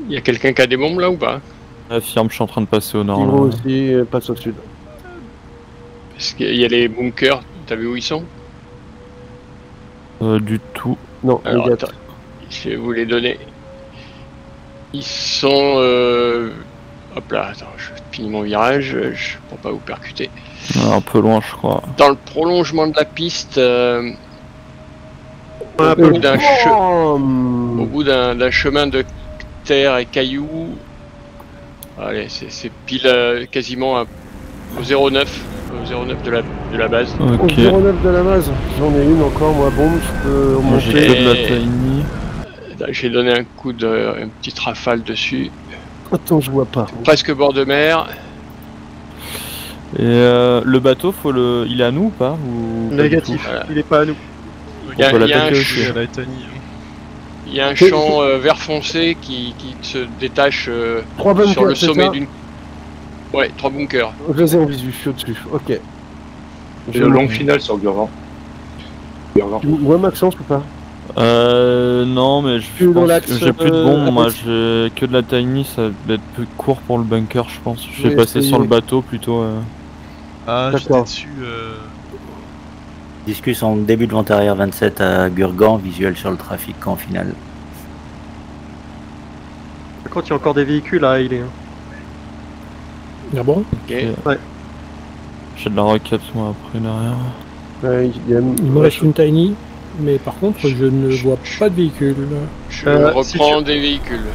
[SPEAKER 1] Il y a quelqu'un qui a des bombes là ou pas?
[SPEAKER 8] Affirme, je suis en train de passer au nord.
[SPEAKER 6] Moi aussi, passe au sud.
[SPEAKER 1] Est-ce qu'il y a les bunkers? T'as vu où ils sont?
[SPEAKER 8] Du tout.
[SPEAKER 6] Non,
[SPEAKER 1] alors attends, je vais vous les donner. Ils sont... Hop là, attends, je finis mon virage, je pour pas vous percuter.
[SPEAKER 8] Un peu loin je crois.
[SPEAKER 1] Dans le prolongement de la piste, au bout d'un chemin de terre et cailloux, allez, c'est pile quasiment au 0,9 de la base.
[SPEAKER 6] Au 0,9 de la base, j'en ai une encore, moi, bombe, je peux remonter.
[SPEAKER 8] J'ai de la tiny.
[SPEAKER 1] J'ai donné un coup une petite rafale dessus.
[SPEAKER 6] Attends, je vois pas.
[SPEAKER 1] Presque bord de mer.
[SPEAKER 8] Et le bateau, il est à nous ou pas ou...
[SPEAKER 7] Négatif, voilà. Il est pas à nous.
[SPEAKER 1] Il y a un champ vert foncé qui se détache sur le sommet d'une... Ouais, 3 bunkers.
[SPEAKER 6] Je les ai en visu, je suis au-dessus, ok.
[SPEAKER 9] J'ai une longue finale sur Gurvan.
[SPEAKER 6] Tu vois Maxence ou pas?
[SPEAKER 8] Non, mais j'ai plus de bombes, moi j'ai que de la tiny, ça va être plus court pour le bunker, je pense. Je vais passer sur le bateau plutôt.
[SPEAKER 5] Ah, j'étais dessus.
[SPEAKER 2] Discus en début de vente arrière 27 à Gurgan, visuel sur le trafic en finale.
[SPEAKER 7] Par contre, il y a encore des véhicules à Hailey.
[SPEAKER 3] Ah bon?
[SPEAKER 1] Ok.
[SPEAKER 7] Ouais.
[SPEAKER 8] J'ai de la roquette moi après derrière.
[SPEAKER 6] Ouais,
[SPEAKER 3] il me reste une tiny, mais par contre je ne vois pas de véhicule.
[SPEAKER 1] Je reprends des véhicules.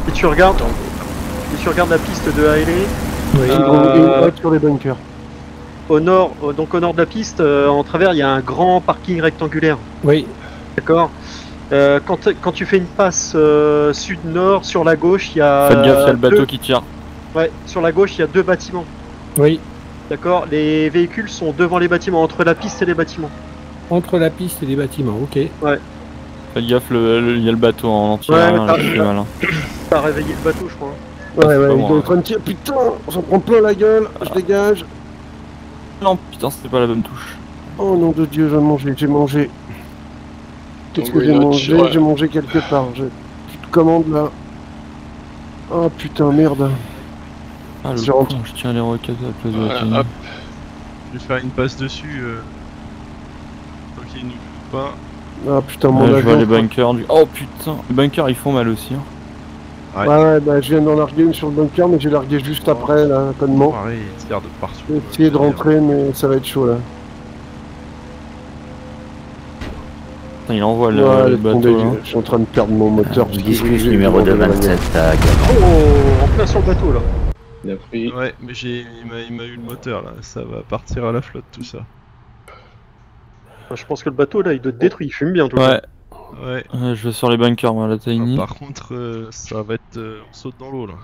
[SPEAKER 7] Si tu regardes la piste de Hailey,
[SPEAKER 6] sur les bunkers.
[SPEAKER 7] Au nord, donc au nord de la piste, en travers, il y a un grand parking rectangulaire.
[SPEAKER 3] Oui.
[SPEAKER 7] D'accord. Quand tu fais une passe sud-nord, sur la gauche, il y a...
[SPEAKER 8] Faites gaffe, il y a le bateau qui tire.
[SPEAKER 7] Ouais, sur la gauche, il y a 2 bâtiments.
[SPEAKER 3] Oui.
[SPEAKER 7] D'accord. Les véhicules sont devant les bâtiments, entre la piste et les bâtiments.
[SPEAKER 3] Entre la piste et les bâtiments, ok.
[SPEAKER 7] Ouais.
[SPEAKER 8] Faites gaffe, il y a le bateau en entier.
[SPEAKER 7] T'as réveillé le bateau, je crois.
[SPEAKER 6] Ouais, il est en train de tirer. Putain, j'en prends plein la gueule, je dégage.
[SPEAKER 8] Non, putain, c'était pas la bonne touche.
[SPEAKER 6] Oh nom de Dieu, j'ai mangé. Qu'est-ce que j'ai mangé? J'ai mangé quelque part. J'ai plus de commande là. Oh putain, merde.
[SPEAKER 8] Ah, je tiens les roquettes à la place de la tiny.
[SPEAKER 5] Je vais faire une passe dessus. Ok, il nous pas.
[SPEAKER 6] Ah putain, mon
[SPEAKER 8] je vois les bunkers du... Oh putain, les bunkers ils font mal aussi. Hein.
[SPEAKER 6] Ouais, bah je viens d'en larguer une sur le bunker, mais j'ai largué juste après, là, connement.
[SPEAKER 5] Pareil, il tire de partout.
[SPEAKER 6] Je vais essayer de rentrer, mais ça va être chaud là.
[SPEAKER 8] Putain, il envoie le bateau. Là.
[SPEAKER 6] Je suis en train de perdre mon moteur.
[SPEAKER 2] Discus numéro 227 à Gabon.
[SPEAKER 7] Oh, en plein sur le bateau là.
[SPEAKER 9] Il a pris.
[SPEAKER 5] Ouais, mais il m'a eu le moteur là, ça va partir à la flotte tout ça.
[SPEAKER 7] Je pense que le bateau là il doit être détruit, il fume bien en tout
[SPEAKER 8] Ouais.
[SPEAKER 7] cas.
[SPEAKER 5] Ouais.
[SPEAKER 8] Je vais sur les bunkers, moi, la Tiny.
[SPEAKER 5] Par contre, ça va être. On saute dans l'eau là.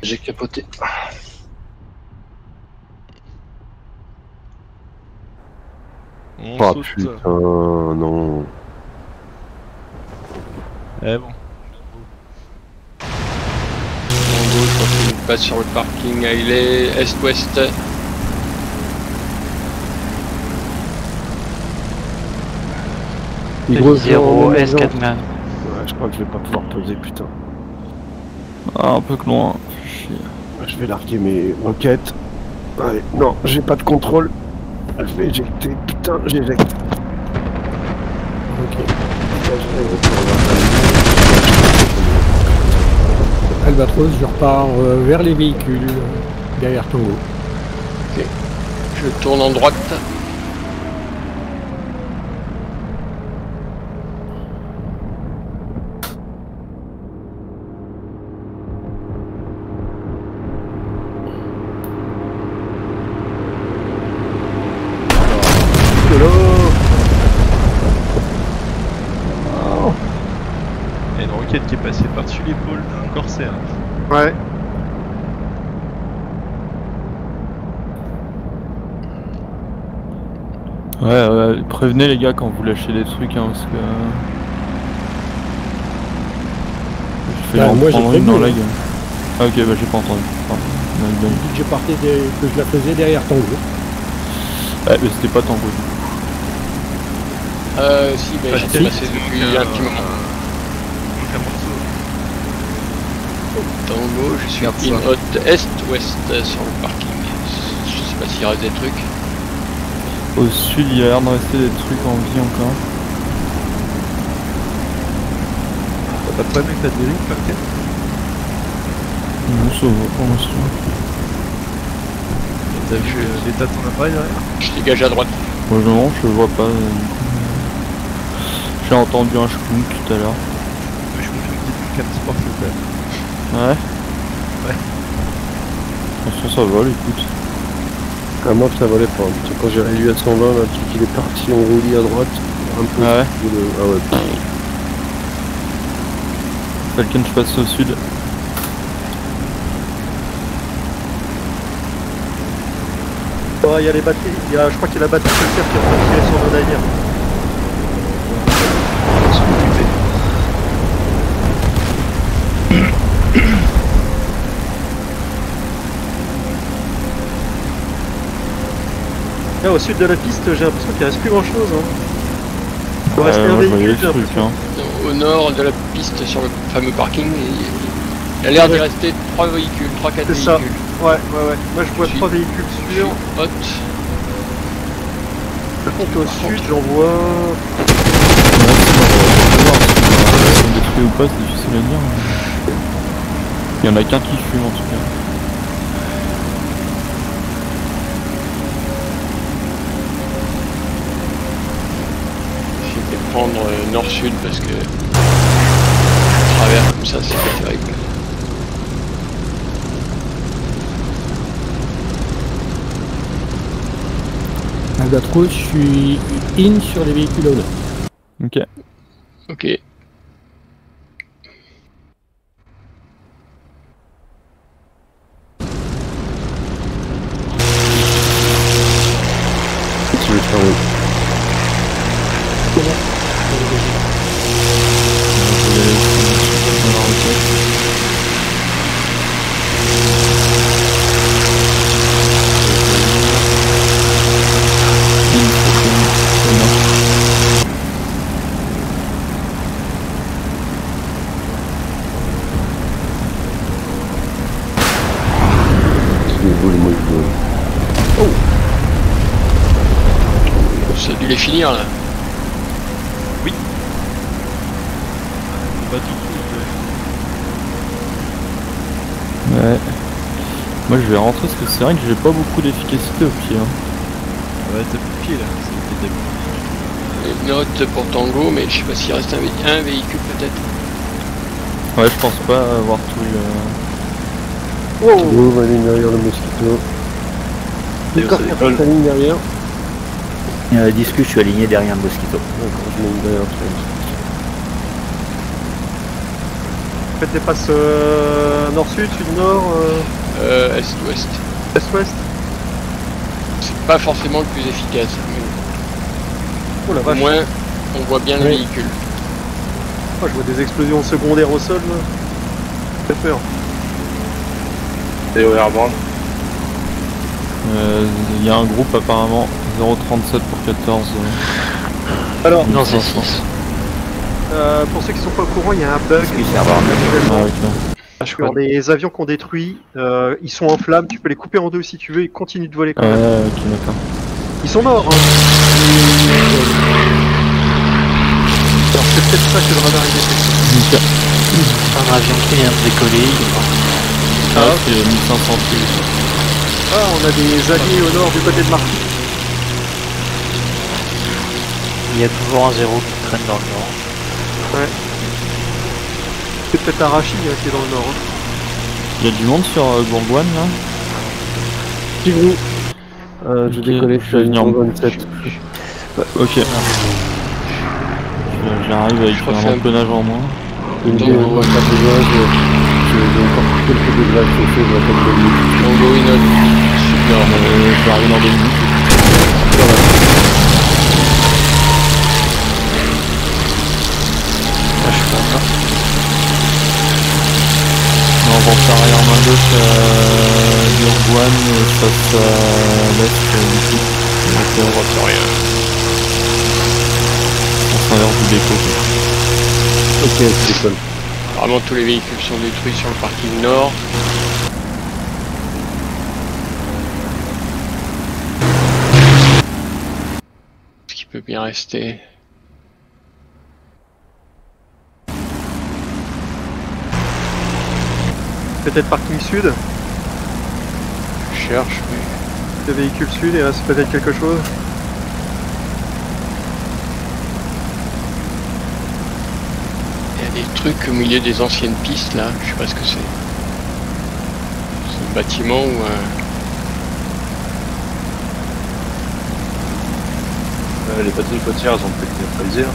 [SPEAKER 9] J'ai capoté.
[SPEAKER 5] On
[SPEAKER 6] Oh
[SPEAKER 5] saute.
[SPEAKER 6] putain, non.
[SPEAKER 5] Eh bon.
[SPEAKER 1] Tango, je pense qu'il passe sur le parking. Il est est-ouest.
[SPEAKER 6] Gros
[SPEAKER 13] 0
[SPEAKER 6] S4
[SPEAKER 13] S4man.
[SPEAKER 6] Ouais, je crois que je vais pas pouvoir poser, putain.
[SPEAKER 8] Ah, un peu que loin. Chier.
[SPEAKER 6] Je vais larguer mes roquettes. Allez, non, j'ai pas de contrôle. Je vais éjecter, putain, j'éjecte.
[SPEAKER 3] Ok. Albatros, je repars vers les véhicules derrière Tango.
[SPEAKER 1] Ok. Je tourne en droite.
[SPEAKER 5] Il y a une roquette qui est passée par-dessus l'épaule d'un corsaire.
[SPEAKER 7] Ouais.
[SPEAKER 8] Ouais, prévenez les gars quand vous lâchez des trucs, hein, parce que. Je fais
[SPEAKER 3] Bah,
[SPEAKER 8] en
[SPEAKER 3] moi, j'ai
[SPEAKER 8] prendre une
[SPEAKER 3] prévenu,
[SPEAKER 8] dans la
[SPEAKER 3] hein.
[SPEAKER 8] gueule. Ah, ok, bah j'ai pas entendu. Pardon.
[SPEAKER 3] J'ai dit que je partais que je la faisais derrière Tango.
[SPEAKER 8] Ouais, mais c'était pas Tango du coup.
[SPEAKER 1] Si, mais j'étais passé depuis un petit moment. Tango, je suis in hot est-ouest sur le parking. Je sais pas s'il reste des trucs.
[SPEAKER 8] Au sud, il y a l'air de rester des trucs en vie encore.
[SPEAKER 5] T'as pas de problème avec ta dérive, Falken?
[SPEAKER 8] Non, ça va pour l'instant.
[SPEAKER 5] T'as vu l'état de ton appareil derrière?
[SPEAKER 1] Je dégage à droite.
[SPEAKER 8] Moi non, je vois pas. J'ai entendu un schpunk tout à l'heure.
[SPEAKER 5] Je confirme que t'es plus qu'un sport quand même.
[SPEAKER 8] Ouais.
[SPEAKER 5] Ouais.
[SPEAKER 8] Attention, ça vole, écoute.
[SPEAKER 6] À moi que ça valait pas. Parce que quand j'ai réduit à 120, là, le truc il est parti en roulis à droite. Un peu.
[SPEAKER 8] Ah ouais.
[SPEAKER 6] Ah ouais.
[SPEAKER 8] Falken, je passe au sud.
[SPEAKER 7] Oh, il y a les batteries, je crois qu'il y a la batterie quelqu'un qui est en train de tirer sur le navire. Là, au sud de la piste, j'ai l'impression qu'il reste plus grand chose. Hein. Il faut rester un
[SPEAKER 8] moi, je voyais
[SPEAKER 7] véhicule.
[SPEAKER 8] le truc, hein.
[SPEAKER 1] Au nord de la piste sur le fameux parking, il a l'air d'y rester 3 véhicules, 3-4 véhicules.
[SPEAKER 7] C'est ça. Ouais. Moi je vois 3 véhicules sûrs.
[SPEAKER 1] Hot.
[SPEAKER 7] Par contre au sud j'en vois...
[SPEAKER 8] Détruit ou pas, c'est difficile à dire. Il y en a qu'un qui fume en tout cas.
[SPEAKER 1] Je vais prendre nord-sud parce que travers comme ça c'est pas terrible.
[SPEAKER 3] Albatros, je suis in sur les véhicules au nord.
[SPEAKER 8] Ok.
[SPEAKER 1] Ok.
[SPEAKER 6] Tu veux faire
[SPEAKER 1] Ça a dû les finir là.
[SPEAKER 5] Oui. Pas tout
[SPEAKER 8] Ouais. Moi je vais rentrer parce que c'est vrai que j'ai pas beaucoup d'efficacité au pied. Hein.
[SPEAKER 5] Ouais, t'as plus de pied là.
[SPEAKER 1] Une note pour Tango, mais je sais pas s'il reste un véhicule peut-être.
[SPEAKER 8] Ouais, je pense pas avoir tout eu.
[SPEAKER 6] Tango va aller derrière le mosquito. D'accord, ta ligne derrière.
[SPEAKER 2] Discus, je suis aligné derrière le Mosquito.
[SPEAKER 6] D'accord, je mets derrière.
[SPEAKER 7] Faites des passes nord-sud, sud-nord,
[SPEAKER 1] Est-ouest.
[SPEAKER 7] est-ouest.
[SPEAKER 1] C'est pas forcément le plus efficace, mais
[SPEAKER 7] Oh la
[SPEAKER 1] au
[SPEAKER 7] vache.
[SPEAKER 1] moins on voit bien le
[SPEAKER 7] Oui.
[SPEAKER 1] véhicule.
[SPEAKER 7] Oh, je vois des explosions secondaires au sol là. Ça fait peur.
[SPEAKER 9] Et au Airborne.
[SPEAKER 8] Il y a un groupe apparemment 037 pour 14.
[SPEAKER 7] Alors,
[SPEAKER 13] Non, c'est 6.
[SPEAKER 7] pour ceux qui sont pas au courant, il y a un bug. Sur les avions qu'on détruit, ils sont en flammes, tu peux les couper en deux si tu veux, ils continuent de voler quand même.
[SPEAKER 8] Ok, d'accord.
[SPEAKER 7] Ils sont morts. Hein. Alors c'est peut-être ça que le radar est détecté.
[SPEAKER 13] Un avion qui vient de décoller.
[SPEAKER 8] Ah, c'est 1500 plus.
[SPEAKER 7] Ah, on a des alliés au nord du côté de Marty.
[SPEAKER 13] Il y a toujours un 0 qui traîne dans le nord.
[SPEAKER 7] Ouais. C'est peut-être Arashi qui est dans le nord. Hein.
[SPEAKER 8] Il y a du monde sur Bourgogne là.
[SPEAKER 6] Petit groupe. Je décolle, je suis à
[SPEAKER 8] venir.
[SPEAKER 6] 27.
[SPEAKER 8] Ok. J'arrive avec un empennage en moins.
[SPEAKER 6] J'ai encore quelques dégâts chauffés de la tête de l'île.
[SPEAKER 1] On go une autre.
[SPEAKER 8] Super, je vais arriver dans 2 minutes.
[SPEAKER 13] Là, je suis pas là.
[SPEAKER 8] On va faire arrière main gauche d'Urboine face à l'est du coup.
[SPEAKER 1] On voit plus rien.
[SPEAKER 8] On traverse du dépôt.
[SPEAKER 6] Ok, c'est cool.
[SPEAKER 1] Apparemment tous les véhicules sont détruits sur le parking nord. Ce qui peut bien rester.
[SPEAKER 7] Peut-être parking sud.
[SPEAKER 1] Je cherche, mais...
[SPEAKER 7] Le véhicule sud, il reste peut-être quelque chose.
[SPEAKER 1] Il y a des trucs au milieu des anciennes pistes là, je sais pas ce que c'est. C'est un bâtiment ou un...
[SPEAKER 9] Les patrouilles côtières, elles ont peut-être été neutralisées.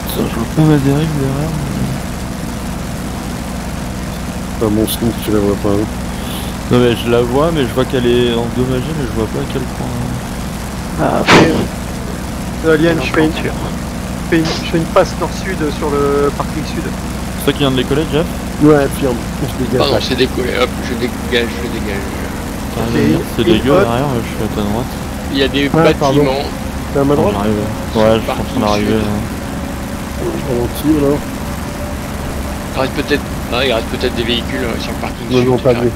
[SPEAKER 8] Ça, je vois pas ma dérive derrière.
[SPEAKER 6] Pas mon son, tu la vois pas. Hein.
[SPEAKER 8] Non mais je la vois, mais je vois qu'elle est endommagée, mais je vois pas à quel point.
[SPEAKER 7] Ah, Alien, je fais une passe nord-sud sur le parking sud.
[SPEAKER 8] C'est toi qui viens de décoller, Jeff?
[SPEAKER 6] Ouais, firme. Je dégage.
[SPEAKER 1] Ah non, c'est décollé, hop, je dégage.
[SPEAKER 8] C'est dégueu derrière, je suis à ta droite.
[SPEAKER 1] Il y a des bâtiments.
[SPEAKER 6] T'es à ma droite?
[SPEAKER 8] J'arrive. Ouais, je suis en train d'arriver.
[SPEAKER 6] Ralenti alors.
[SPEAKER 1] Il reste peut-être des véhicules sur le parking
[SPEAKER 6] Non,
[SPEAKER 1] sud.
[SPEAKER 6] non, pas vu.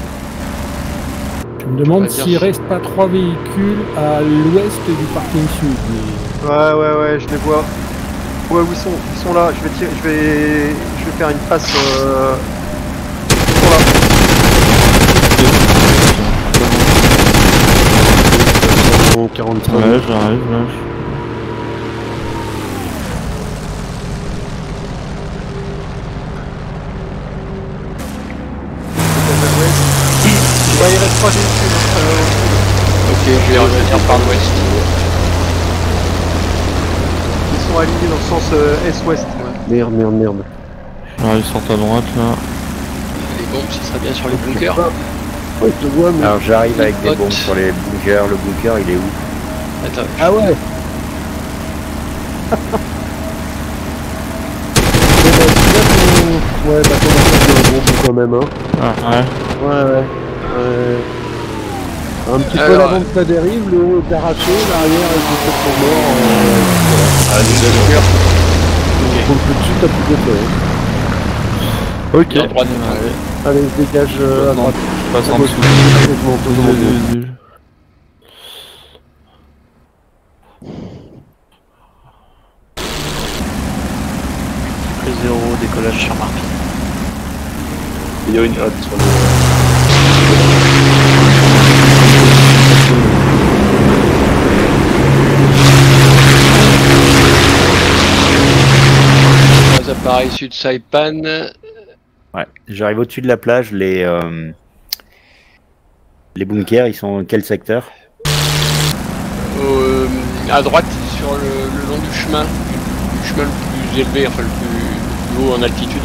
[SPEAKER 3] Je me demande
[SPEAKER 1] va dire
[SPEAKER 3] s'il reste pas 3 véhicules à l'ouest du parking sud.
[SPEAKER 7] Ouais, je les vois. Ouais, où ils sont? Ils sont là. Je vais faire une passe. Ils sont là.
[SPEAKER 6] 45.
[SPEAKER 8] Ouais, j'arrive là.
[SPEAKER 7] Ouais, il reste 3 véhicules.
[SPEAKER 1] Ok, je vais revenir par l'ouest.
[SPEAKER 7] Ils sont alignés dans le sens est-ouest.
[SPEAKER 6] Merde.
[SPEAKER 8] J'arrive sur ta droite là.
[SPEAKER 1] Les bombes, ce serait bien sur les bunkers.
[SPEAKER 6] Ouais, je te vois, mais.
[SPEAKER 2] Alors j'arrive avec des
[SPEAKER 1] Hot.
[SPEAKER 2] bombes sur les bunkers. Le bunker il est où?
[SPEAKER 1] Attends.
[SPEAKER 6] Ah ouais. Ouais, bah on va faire un bon coup quand même, hein.
[SPEAKER 8] Ah ouais.
[SPEAKER 6] Ouais. Un petit peu
[SPEAKER 1] Alors,
[SPEAKER 6] l'avant de ta dérive, le haut est arraché, l'arrière est complètement mort.
[SPEAKER 9] Ah, des bunkers.
[SPEAKER 6] Pour le plus dessus, t'as plus de feu.
[SPEAKER 8] Ok.
[SPEAKER 1] À droite.
[SPEAKER 6] Allez, je dégage à droite.
[SPEAKER 8] Je passe en dessous.
[SPEAKER 6] Complètement.
[SPEAKER 13] Le 0 décollage sur Marty.
[SPEAKER 9] Il y a une hotte sur le...
[SPEAKER 1] Trois appareils sud Saipan.
[SPEAKER 2] Ouais, j'arrive au-dessus de la plage, les bunkers, ils sont dans quel secteur?
[SPEAKER 1] À droite, sur le long du chemin le plus élevé, enfin le plus haut en altitude.